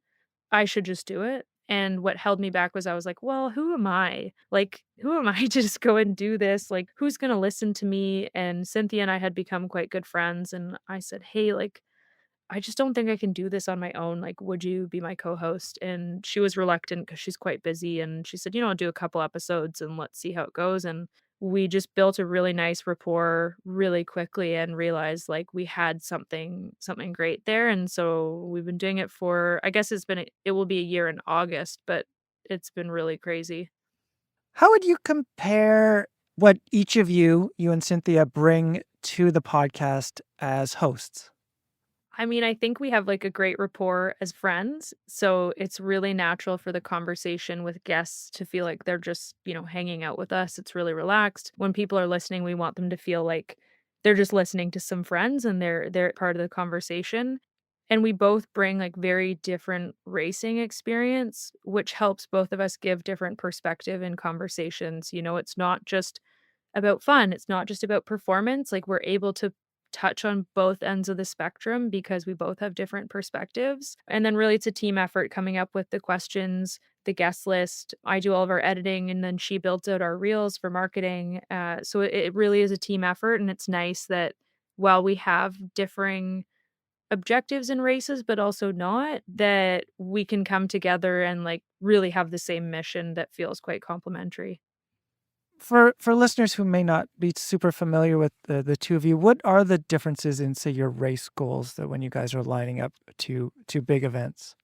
A: I should just do it. And what held me back was I was like, well, who am I? Like, who am I to just go and do this? Like, who's going to listen to me? And Cynthia and I had become quite good friends. And I said, hey, like, I just don't think I can do this on my own. Like, would you be my co-host? And she was reluctant because she's quite busy. And she said, I'll do a couple episodes and let's see how it goes. And we just built a really nice rapport really quickly and realized like we had something great there. And so we've been doing it for, I guess it will be a year in August, but it's been really crazy.
B: How would you compare what each of you and Cynthia, bring to the podcast as hosts?
A: I mean, I think we have like a great rapport as friends. So it's really natural for the conversation with guests to feel like they're just, hanging out with us. It's really relaxed. When people are listening, we want them to feel like they're just listening to some friends and they're part of the conversation. And we both bring like very different racing experience, which helps both of us give different perspective in conversations. It's not just about fun. It's not just about performance. Like we're able to touch on both ends of the spectrum because we both have different perspectives. And then really it's a team effort coming up with the questions, the guest list. I do all of our editing and then she builds out our reels for marketing. So it really is a team effort. And it's nice that while we have differing objectives in races, but also not, that we can come together and like really have the same mission that feels quite complementary.
B: For listeners who may not be super familiar with the two of you, what are the differences in, say, your race goals that when you guys are lining up to big events?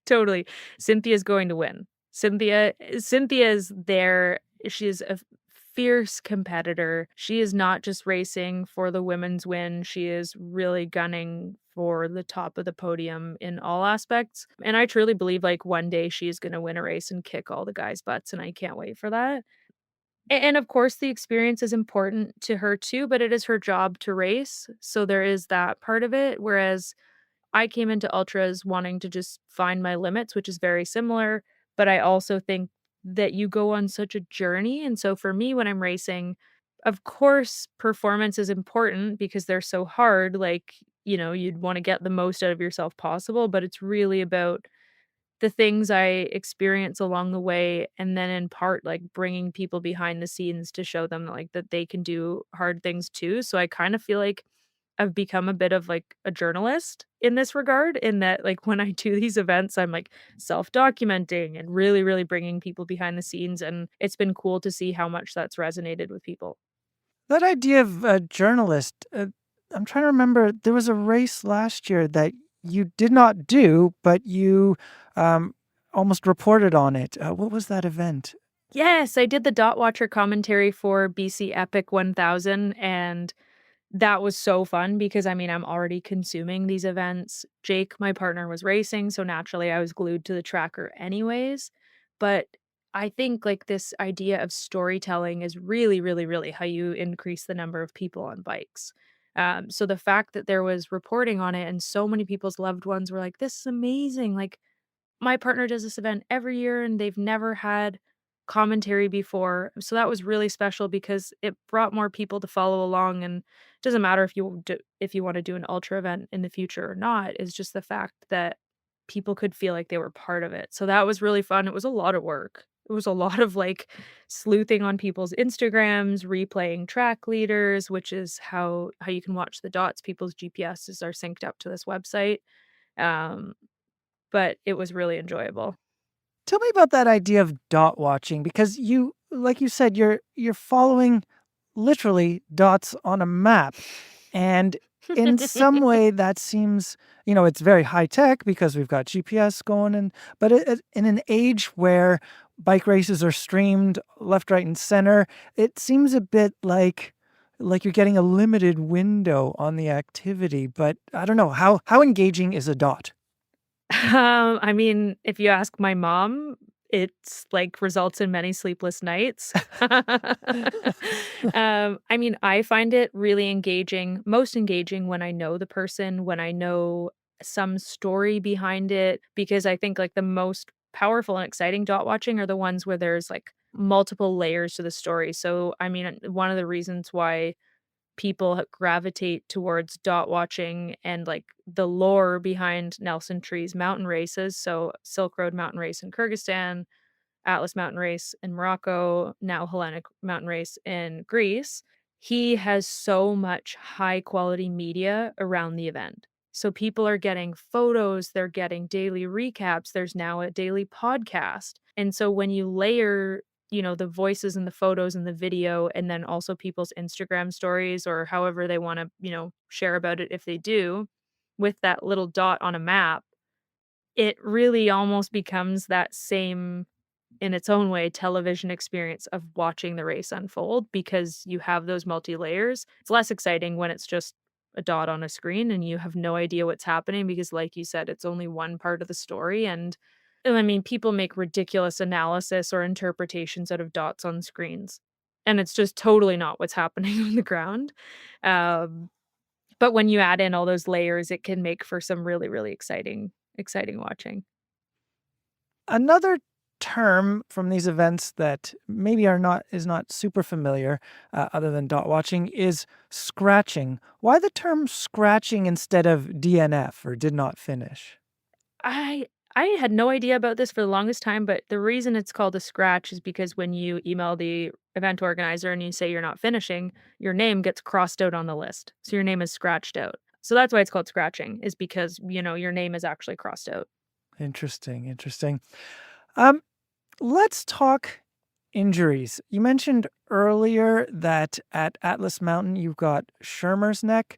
A: Totally. Cynthia's going to win. Cynthia's there. She's a fierce competitor. She is not just racing for the women's win. She is really gunning for the top of the podium in all aspects. And I truly believe like one day she's going to win a race and kick all the guys' butts. And I can't wait for that. And of course, the experience is important to her too, but it is her job to race. So there is that part of it. Whereas I came into ultras wanting to just find my limits, which is very similar. but I also think that you go on such a journey, and so for me, when I'm racing, of course, performance is important because they're so hard, like, you'd wanna get the most out of yourself possible, but it's really about the things I experience along the way, and then in part, like, bringing people behind the scenes to show them, like, that they can do hard things too, so I kinda feel like I've become a bit of, like, a journalist in this regard, in that, like, when I do these events, I'm, like, self-documenting and really, really bringing people behind the scenes, and it's been cool to see how much that's resonated with people.
B: That idea of a journalist, I'm trying to remember, there was a race last year that you did not do, but you um, almost reported on it. What was that event?
A: Yes, I did the dot watcher commentary for BC Epic 1000, and that was so fun because, I mean, I'm already consuming these events. Jake, my partner, was racing, so naturally I was glued to the tracker anyways. But I think like this idea of storytelling is really, really, really how you increase the number of people on bikes. So the fact that there was reporting on it and so many people's loved ones were like, "This is amazing!" Like my partner does this event every year and they've never had commentary before. So that was really special because it brought more people to follow along, and it doesn't matter if you want to do an ultra event in the future or not. It's just the fact that people could feel like they were part of it. So that was really fun. It was a lot of work. It was a lot of like sleuthing on people's Instagrams, replaying track leaders, which is how you can watch the dots. People's GPSs are synced up to this website. Um, but it was really enjoyable.
B: Tell me about that idea of dot watching, because you, like you said, you're following literally dots on a map. And in some way that seems, it's very high tech because we've got GPS going, but in an age where bike races are streamed left, right, and center, it seems a bit like you're getting a limited window on the activity. But I don't know, how engaging is a dot?
A: I mean, if you ask my mom, it's like results in many sleepless nights. I mean, I find it really engaging, most engaging when I know the person, when I know some story behind it, because I think like the most powerful and exciting dot watching are the ones where there's like multiple layers to the story. So, I mean, one of the reasons why people gravitate towards dot watching and like the lore behind Nelson Tree's mountain races. So Silk Road Mountain Race in Kyrgyzstan, Atlas Mountain Race in Morocco, now Hellenic Mountain Race in Greece. He has so much high quality media around the event. So people are getting photos, they're getting daily recaps. There's now a daily podcast. And so when you layer, the voices and the photos and the video, and then also people's Instagram stories or however they want to, share about it if they do, with that little dot on a map, it really almost becomes that same, in its own way, television experience of watching the race unfold because you have those multi layers. It's less exciting when it's just a dot on a screen and you have no idea what's happening because, like you said, it's only one part of the story. And I mean, people make ridiculous analysis or interpretations out of dots on screens, and it's just totally not what's happening on the ground. Um, but when you add in all those layers, it can make for some really, really exciting watching.
B: Another term from these events that maybe is not super familiar, other than dot watching, is scratching. Why the term scratching instead of DNF, or did not finish?
A: I I had no idea about this for the longest time, but the reason it's called a scratch is because when you email the event organizer and you say you're not finishing, your name gets crossed out on the list. So your name is scratched out. So that's why it's called scratching, is because, your name is actually crossed out.
B: Interesting, interesting. Um, let's talk injuries. You mentioned earlier that at Atlas Mountain you've got Shermer's neck.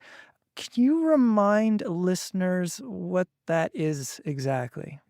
B: Can you remind listeners what that is exactly?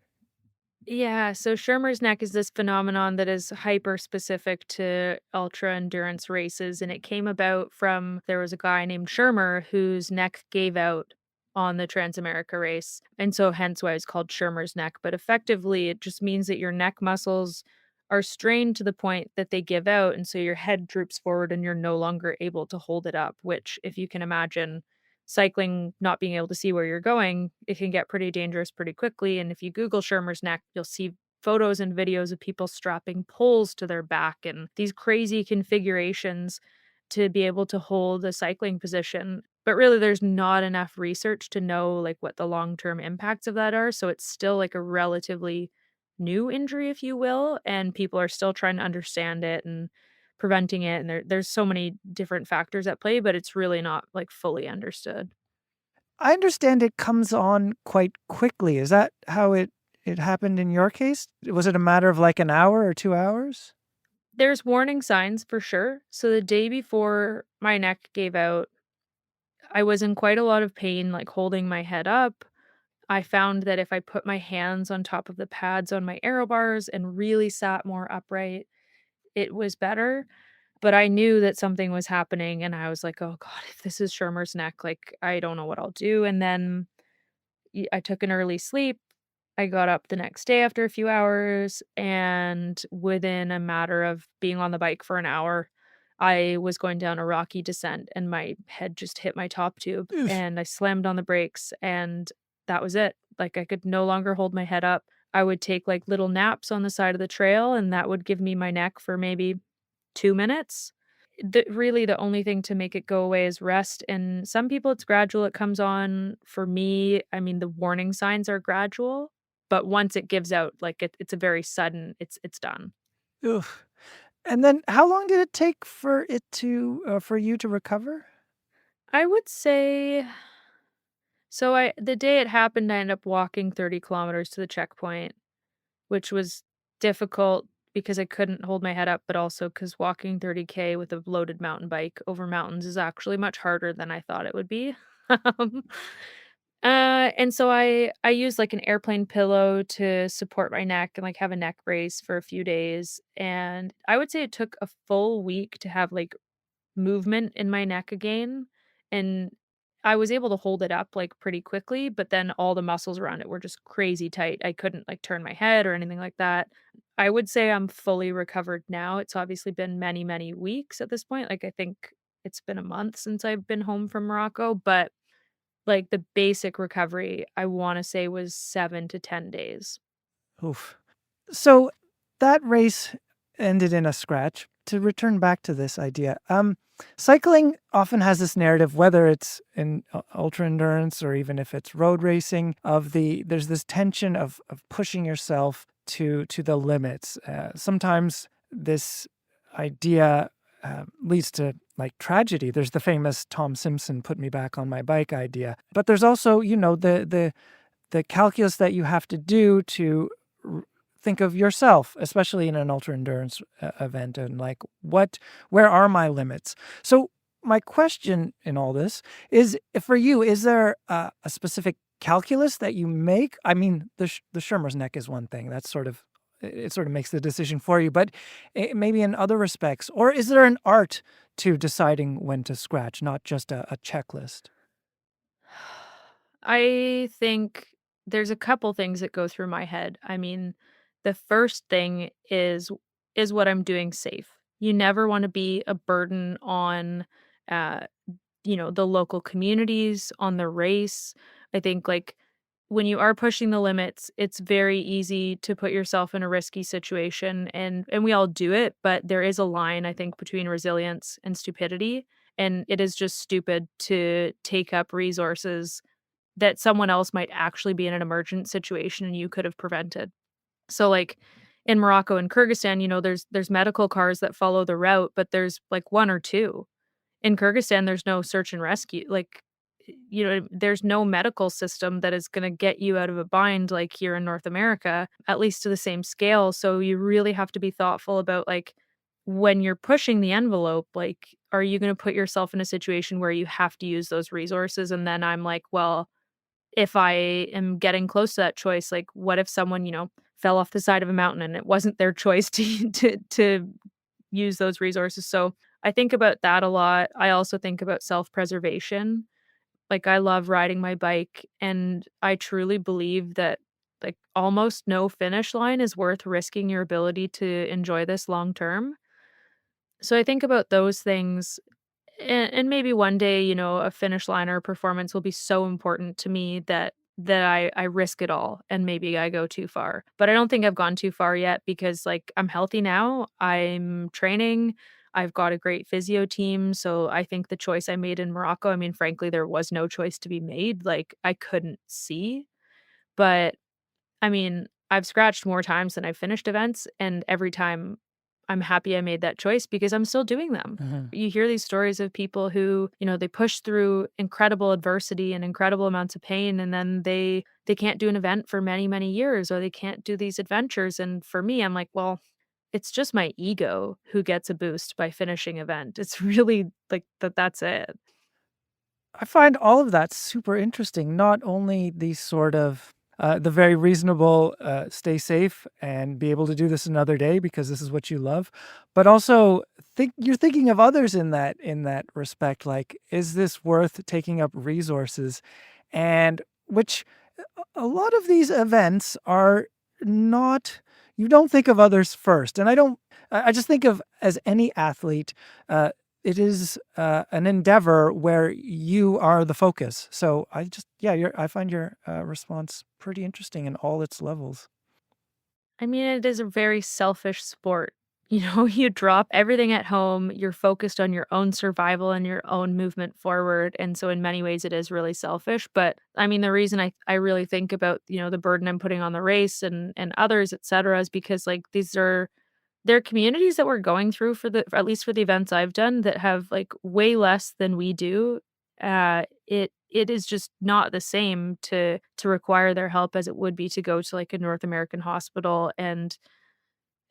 A: Yeah, so Schirmer's neck is this phenomenon that is hyper specific to ultra endurance races. And it came about from there was a guy named Schirmer whose neck gave out on the Transamerica race. And so, hence why it's called Schirmer's neck. But effectively, it just means that your neck muscles are strained to the point that they give out. And so, your head droops forward and you're no longer able to hold it up, which, if you can imagine, cycling, not being able to see where you're going, it can get pretty dangerous pretty quickly. And if you Google Schirmer's neck, you'll see photos and videos of people strapping poles to their back and these crazy configurations to be able to hold a cycling position. But really, there's not enough research to know like what the long-term impacts of that are. So it's still like a relatively new injury, if you will, and people are still trying to understand it and preventing it. And there's so many different factors at play, but it's really not like fully understood.
B: I understand it comes on quite quickly. Is that how it happened in your case? Was it a matter of like an hour or 2 hours?
A: There's warning signs for sure. So the day before my neck gave out, I was in quite a lot of pain, like holding my head up. I found that if I put my hands on top of the pads on my aero bars and really sat more upright, it was better. But I knew that something was happening and I was like, "Oh god, if this is Shermer's neck, like I don't know what I'll do." And then I took an early sleep. I got up the next day after a few hours, and within a matter of being on the bike for an hour, I was going down a rocky descent and my head just hit my top tube
B: Oof.
A: and I slammed on the brakes and that was it. Like I could no longer hold my head up. I would take like little naps on the side of the trail and that would give me my neck for maybe 2 minutes. Really the only thing to make it go away is rest, and some people it's gradual, it comes on. For me, I mean, the warning signs are gradual, but once it gives out, like, it's a very sudden it's done.
B: Oof. And then how long did it take for it to for you to recover?
A: I would say so I the day it happened, I ended up walking 30 kilometers to the checkpoint, which was difficult because I couldn't hold my head up, but also because walking 30K with a loaded mountain bike over mountains is actually much harder than I thought it would be. Um, and so I use like an airplane pillow to support my neck and like have a neck brace for a few days. And I would say it took a full week to have like movement in my neck again, and I was able to hold it up, like, pretty quickly, but then all the muscles around it were just crazy tight. I couldn't, like, turn my head or anything like that. I would say I'm fully recovered now. It's obviously been many, many weeks at this point. Like, I think it's been a month since I've been home from Morocco, but, like, the basic recovery, I wanna say was 7 to 10 days.
B: Oof. So that race ended in a scratch. To return back to this idea, cycling often has this narrative, whether it's in ultra endurance or even if it's road racing, of there's this tension of pushing yourself to the limits. Sometimes this idea leads to like tragedy. There's the famous Tom Simpson "put me back on my bike" idea, but there's also the calculus that you have to do to think of yourself, especially in an ultra endurance event, and like where are my limits? So my question in all this is, for you, is there a specific calculus that you make? I mean, the Shermer's neck is one thing. That's sort of it sort of makes the decision for you, but maybe in other respects, or is there an art to deciding when to scratch, not just a checklist?
A: I think there's a couple things that go through my head. I mean, the first thing is what I'm doing safe. You never want to be a burden on uh the local communities, on the race. I think like when you are pushing the limits, it's very easy to put yourself in a risky situation, and we all do it, but there is a line I think between resilience and stupidity, and it is just stupid to take up resources that someone else might actually be in an emergent situation and you could have prevented. So, like, in Morocco and Kyrgyzstan, there's medical cars that follow the route, but there's, like, 1 or 2. In Kyrgyzstan, there's no search and rescue, like, there's no medical system that is gonna get you out of a bind like here in North America, at least to the same scale, so you really have to be thoughtful about, like, when you're pushing the envelope, like, are you gonna put yourself in a situation where you have to use those resources? And then I'm like, well, if I am getting close to that choice, like, what if someone, fell off the side of a mountain and it wasn't their choice to to use those resources? So, I think about that a lot. I also think about self-preservation. Like, I love riding my bike, and I truly believe that, like, almost no finish line is worth risking your ability to enjoy this long term. So, I think about those things, and maybe one day, a finish line or a performance will be so important to me that that I risk it all and maybe I go too far. But I don't think I've gone too far yet because, like, I'm healthy now, I'm training, I've got a great physio team, so I think the choice I made in Morocco, I mean, frankly, there was no choice to be made, like, I couldn't see, but I mean, I've scratched more times than I've finished events, and every time I'm happy I made that choice because I'm still doing them.
B: Mhm.
A: You hear these stories of people who, they push through incredible adversity and incredible amounts of pain, and then they can't do an event for many, many years, or they can't do these adventures. And for me, I'm like, well, it's just my ego who gets a boost by finishing event. It's really like that's it.
B: I find all of that super interesting. Not only the sort of the very reasonable stay safe and be able to do this another day because this is what you love, but also you're thinking of others in that respect. Like, is this worth taking up resources? And which a lot of these events are not. You don't think of others first, and I don't. I just think of as any athlete. It is an endeavor where you are the focus. So I find your response pretty interesting in all its levels.
A: I mean, it is a very selfish sport. You drop everything at home, you're focused on your own survival and your own movement forward. And so, in many ways, it is really selfish. But I mean, the reason I really think about, the burden I'm putting on the race and others, et cetera, is because, like, they're communities that we're going through at least for the events I've done that have, like, way less than we do. It is just not the same to require their help as it would be to go to, like, a North American hospital, and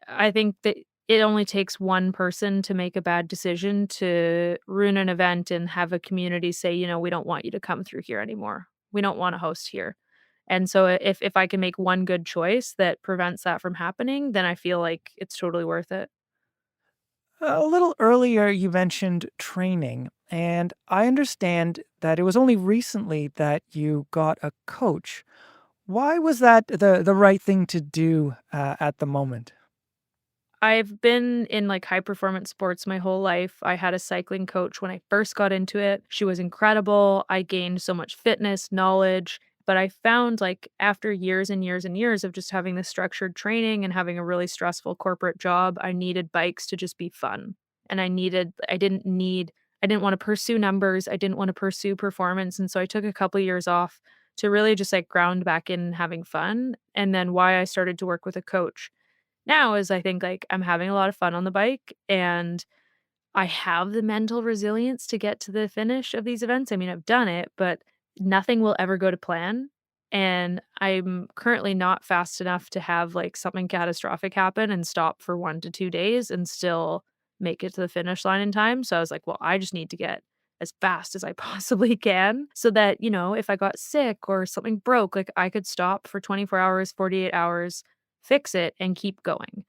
A: I think that it only takes one person to make a bad decision to ruin an event and have a community say, "We don't want you to come through here anymore. We don't wanna host here." And so if I can make one good choice that prevents that from happening, then I feel like it's totally worth it.
B: A little earlier, you mentioned training, and I understand that it was only recently that you got a coach. Why was that the right thing to do at the moment?
A: I've been in, like, high performance sports my whole life. I had a cycling coach when I first got into it. She was incredible. I gained so much fitness, knowledge, but I found, like, after years and years and years of just having this structured training and having a really stressful corporate job, I needed bikes to just be fun. And I didn't wanna pursue numbers, I didn't wanna pursue performance, and so I took a couple years off to really just, like, ground back in having fun, and then why I started to work with a coach now is I think, like, I'm having a lot of fun on the bike, and I have the mental resilience to get to the finish of these events. I mean, I've done it, but nothing will ever go to plan, and I'm currently not fast enough to have, like, something catastrophic happen and stop for 1 to 2 days and still make it to the finish line in time, so I was like, "Well, I just need to get as fast as I possibly can so that, if I got sick or something broke, like, I could stop for 24 hours, 48 hours, fix it, and keep going."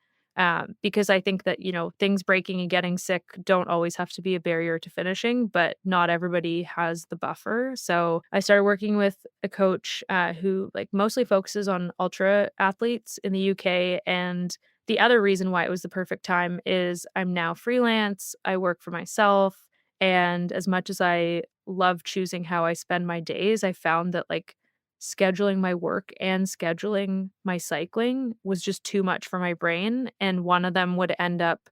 A: Because I think that, things breaking and getting sick don't always have to be a barrier to finishing, but not everybody has the buffer. So I started working with a coach who, like, mostly focuses on ultra athletes in the UK. And the other reason why it was the perfect time is I'm now freelance, I work for myself. And as much as I love choosing how I spend my days, I found that, like, scheduling my work and scheduling my cycling was just too much for my brain, and one of them would end up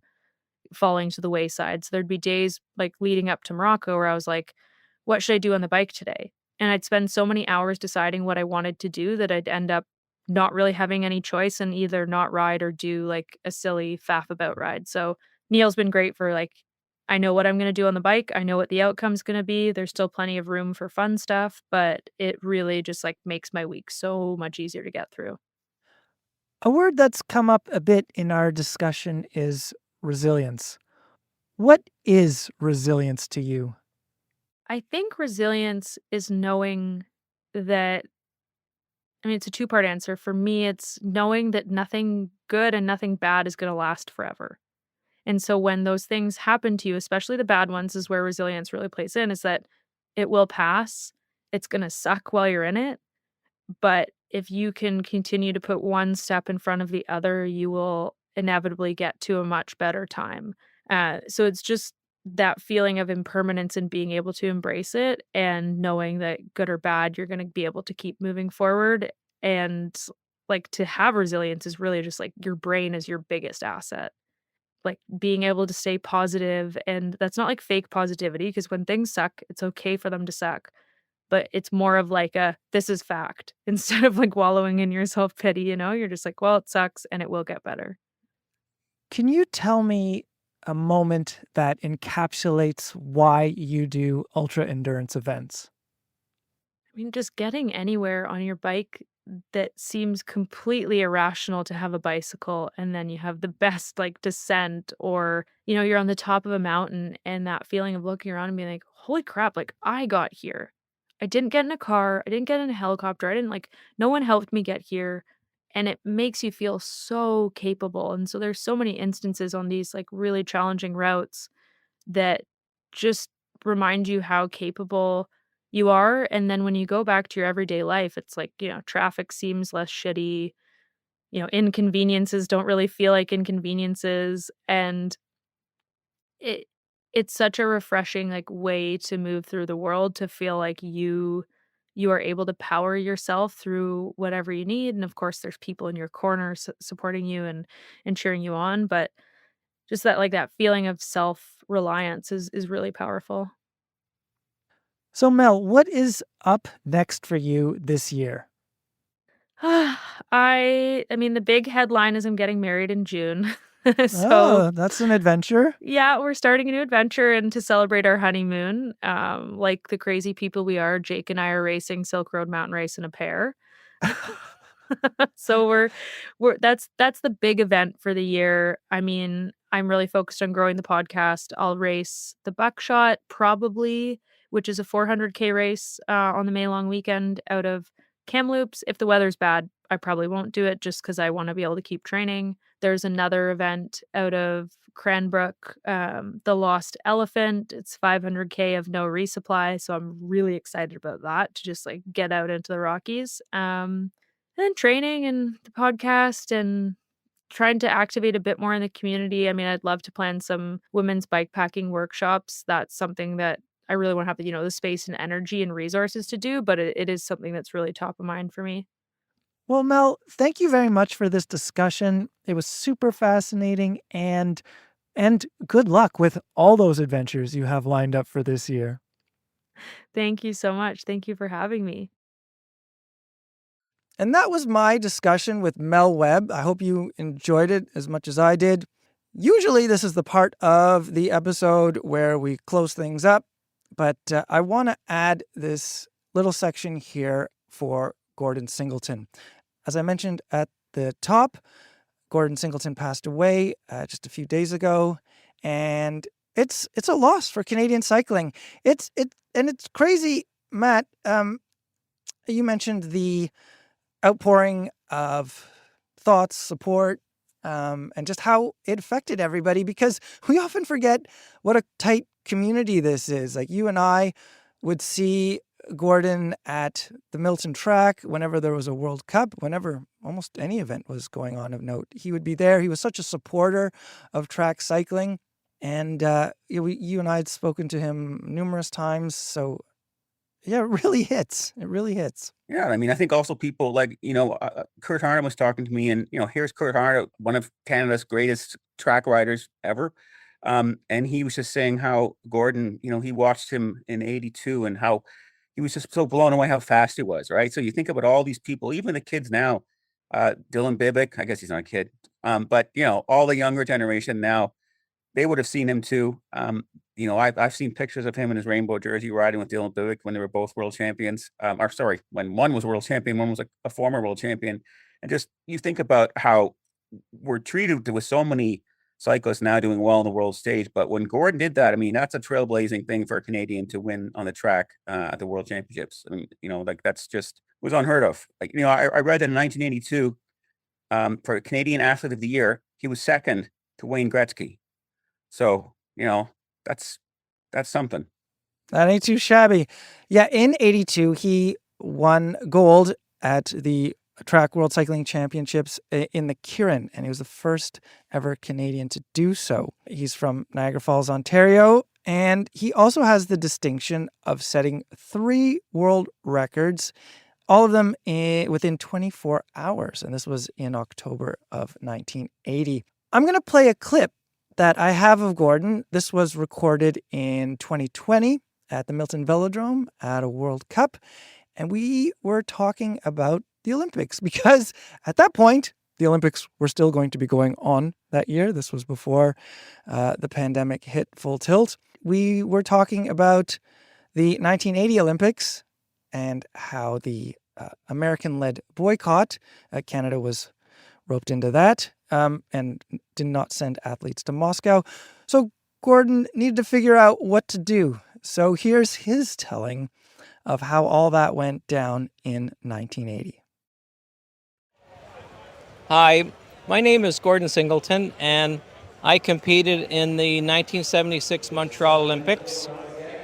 A: falling to the wayside. So there'd be days, like, leading up to Morocco where I was like, "What should I do on the bike today?" And I'd spend so many hours deciding what I wanted to do that I'd end up not really having any choice and either not ride or do, like, a silly faff about ride. So Neil's been great for, like, I know what I'm gonna do on the bike, I know what the outcome's gonna be, there's still plenty of room for fun stuff, but it really just, like, makes my week so much easier to get through.
B: A word that's come up a bit in our discussion is resilience. What is resilience to you?
A: I think resilience is knowing that I mean, it's a two-part answer. For me, it's knowing that nothing good and nothing bad is gonna last forever. And so when those things happen to you, especially the bad ones, is where resilience really plays in, is that it will pass. It's gonna suck while you're in it, but if you can continue to put one step in front of the other, you will inevitably get to a much better time. So it's just that feeling of impermanence and being able to embrace it and knowing that good or bad, you're gonna be able to keep moving forward. And, like, to have resilience is really just, like, your brain is your biggest asset. Like, being able to stay positive, and that's not, like, fake positivity, because when things suck, it's okay for them to suck, but it's more of like a, "This is fact," instead of, like, wallowing in your self-pity, you know? You're just like, "Well, it sucks, and it will get better."
B: Can you tell me a moment that encapsulates why you do ultra endurance events?
A: I mean, just getting anywhere on your bike that seems completely irrational to have a bicycle, and then you have the best, like, descent, or, you're on the top of a mountain, and that feeling of looking around and being like, "Holy crap, like, I got here. I didn't get in a car, I didn't get in a helicopter, I didn't, like, no one helped me get here," and it makes you feel so capable. And so there's so many instances on these, like, really challenging routes that just remind you how capable you are. And then when you go back to your everyday life, it's like, traffic seems less shitty, inconveniences don't really feel like inconveniences. And it it's such a refreshing, like, way to move through the world, to feel like you are able to power yourself through whatever you need. And of course there's people in your corner supporting you and cheering you on. But just that, like, that feeling of self-reliance is really powerful.
B: So, Mel, what is up next for you this year?
A: I mean, the big headline is I'm getting married in June. So,
B: Oh, that's an adventure.
A: yeah, we're starting a new adventure, and to celebrate our honeymoon, like the crazy people we are, Jake and I are racing Silk Road Mountain Race in a pair. So we're that's the big event for the year. I mean, I'm really focused on growing the podcast. I'll race the Buckshot probably, which is a 400K race on the May long weekend out of Kamloops. If the weather's bad, I probably won't do it, just because I want to be able to keep training. There's another event out of Cranbrook, the Lost Elephant. It's 500K of no resupply, so I'm really excited about that, to just, like, get out into the Rockies. And then training and the podcast and trying to activate a bit more in the community. I mean, I'd love to plan some women's bike packing workshops. That's something that I really want to have the space and energy and resources to do, but it is something that's really top of mind for me.
B: Well, Mel, thank you very much for this discussion. It was super fascinating, and good luck with all those adventures you have lined up for this year.
A: Thank you so much. Thank you for having me.
B: And that was my discussion with Mel Webb. I hope you enjoyed it as much as I did. Usually, this is the part of the episode where we close things up, but I want to add this little section here for Gordon Singleton. As I mentioned at the top, Gordon Singleton passed away just a few days ago, and it's a loss for Canadian cycling. It's crazy, Matt. You mentioned the outpouring of thoughts, support, and just how it affected everybody, because we often forget what a tight community this is. Like, you and I would see Gordon at the Milton track whenever there was a World Cup, whenever almost any event was going on of note. He would be there. He was such a supporter of track cycling. And you and I had spoken to him numerous times. So, yeah, it really hits. It really hits.
C: Yeah, I mean, I think also people like, Kurt Harnett was talking to me, and here's Kurt Harnett, one of Canada's greatest track riders ever. And he was just saying how Gordon, he watched him in '82 and how he was just so blown away how fast he was, right? So you think about all these people, even the kids now, Dylan Bibick, I guess he's not a kid, but all the younger generation now, they would have seen him too. I've seen pictures of him in his rainbow jersey riding with Dylan Bivick when they were both world champions. Or sorry, when one was world champion, one was a former world champion. And just you think about how we're treated with so many cyclists now doing well on the world stage. But when Gordon did that, I mean, that's a trailblazing thing for a Canadian to win on the track at the World Championships. I mean, like that's just was unheard of. Like, I read that in 1982 for Canadian Athlete of the Year, he was second to Wayne Gretzky. So, that's something.
B: That ain't too shabby. Yeah, in '82, he won gold at the Track World Cycling Championships in the Kirin, and he was the first ever Canadian to do so. He's from Niagara Falls, Ontario, And he also has the distinction of setting 3 world records, all of them within 24 hours. And this was in October of 1980. I'm going to play a clip that I have of Gordon. This was recorded in 2020 at the Milton Velodrome at a World Cup. And we were talking about the Olympics because at that point, the Olympics were still going to be going on that year. This was before the pandemic hit full tilt. We were talking about the 1980 Olympics and how the American-led boycott, Canada was roped into that and did not send athletes to Moscow. So Gordon needed to figure out what to do. So here's his telling of how all that went down in 1980.
F: Hi, my name is Gordon Singleton, and I competed in the 1976 Montreal Olympics.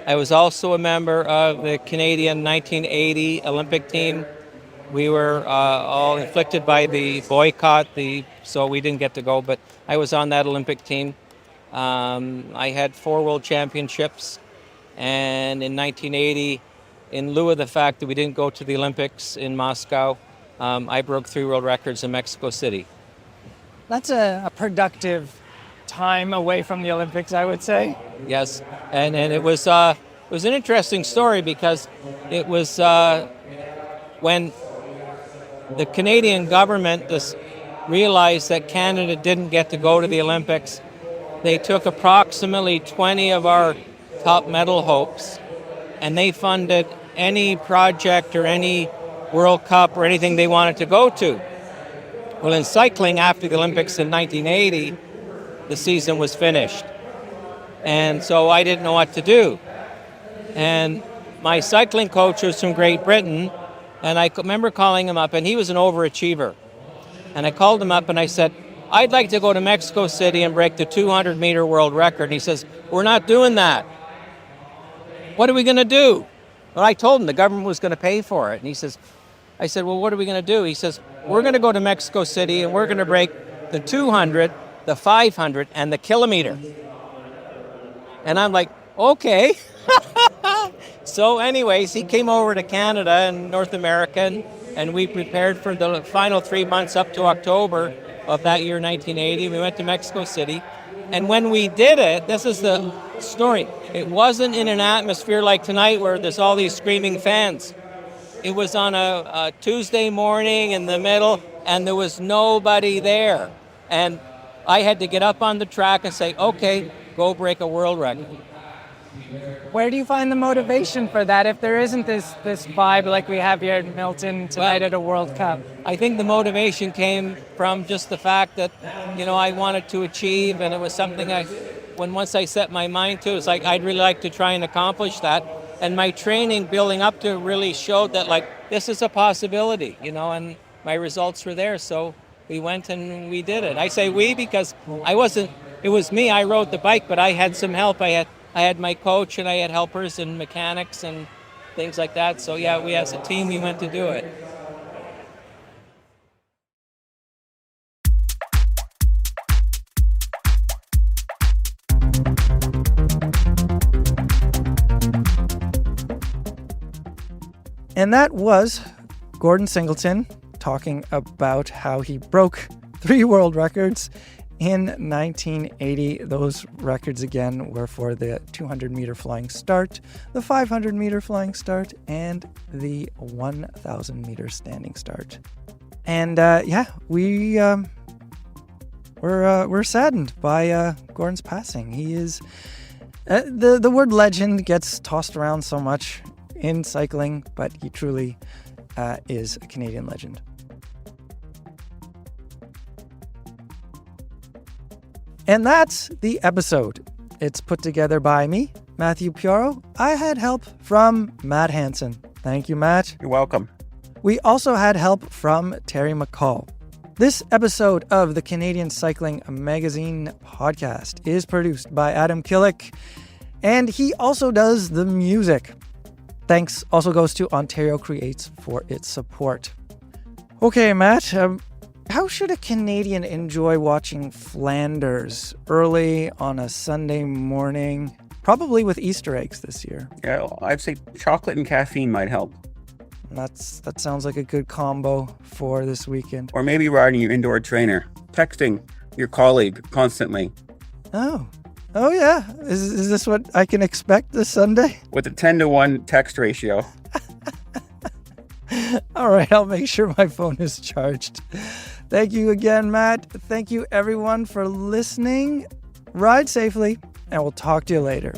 F: I was also a member of the Canadian 1980 Olympic team. We were all inflicted by the boycott, so we didn't get to go, but I was on that Olympic team. I had 4 world championships, and in 1980, in lieu of the fact that we didn't go to the Olympics in Moscow, I broke 3 world records in Mexico City.
G: That's a productive time away from the Olympics, I would say.
F: Yes, and it was an interesting story because it was when the Canadian government realized that Canada didn't get to go to the Olympics. They took approximately 20 of our top medal hopes, and they funded any project or any World Cup or anything they wanted to go to. Well, in cycling, after the Olympics in 1980, the season was finished. And so I didn't know what to do. And my cycling coach was from Great Britain, and I remember calling him up, and he was an overachiever. And I called him up and I said, I'd like to go to Mexico City and break the 200-meter world record. And he says, we're not doing that. What are we going to do? Well, I told him the government was going to pay for it. And I said, well, what are we going to do? He says, we're going to go to Mexico City and we're going to break the 200, the 500, and the kilometer. And I'm like, okay. So anyways, he came over to Canada and North America, and we prepared for the final 3 months up to October of that year, 1980. We went to Mexico City. And when we did it, this is the story. It wasn't in an atmosphere like tonight where there's all these screaming fans. It was on a Tuesday morning in the middle, and there was nobody there. And I had to get up on the track and say, okay, go break a world record.
G: Where do you find the motivation for that if there isn't this vibe like we have here in Milton tonight at a World Cup?
F: I think the motivation came from just the fact that, I wanted to achieve, and it was something once I set my mind to, it's like I'd really like to try and accomplish that. And my training building up to really showed that this is a possibility, and my results were there. So we went and we did it. I say we because it was me. I rode the bike, but I had some help. I had my coach and I had helpers and mechanics and things like that. So yeah, we as a team, we went to do it.
B: And that was Gordon Singleton talking about how he broke 3 world records in 1980. Those records, again, were for the 200-meter flying start, the 500-meter flying start, and the 1,000-meter standing start. And we're saddened by Gordon's passing. He is the word legend gets tossed around so much in cycling, but he truly is a Canadian legend. And that's the episode. It's put together by me, Matthew Pioro. I had help from Matt Hansen. Thank you, Matt.
C: You're welcome.
B: We also had help from Terry McCall. This episode of the Canadian Cycling Magazine podcast is produced by Adam Killick, and he also does the music. Thanks also goes to Ontario Creates for its support. Okay, Matt, how should a Canadian enjoy watching Flanders early on a Sunday morning Probably with Easter eggs this year.
C: Yeah, I'd say chocolate and caffeine might help.
B: That sounds like a good combo for this weekend.
C: Or maybe riding your indoor trainer, texting your colleague constantly.
B: Oh yeah. Is this what I can expect this Sunday?
C: With a 10-to-1 text ratio.
B: All right, I'll make sure my phone is charged. Thank you again, Matt. Thank you, everyone, for listening. Ride safely, and we'll talk to you later.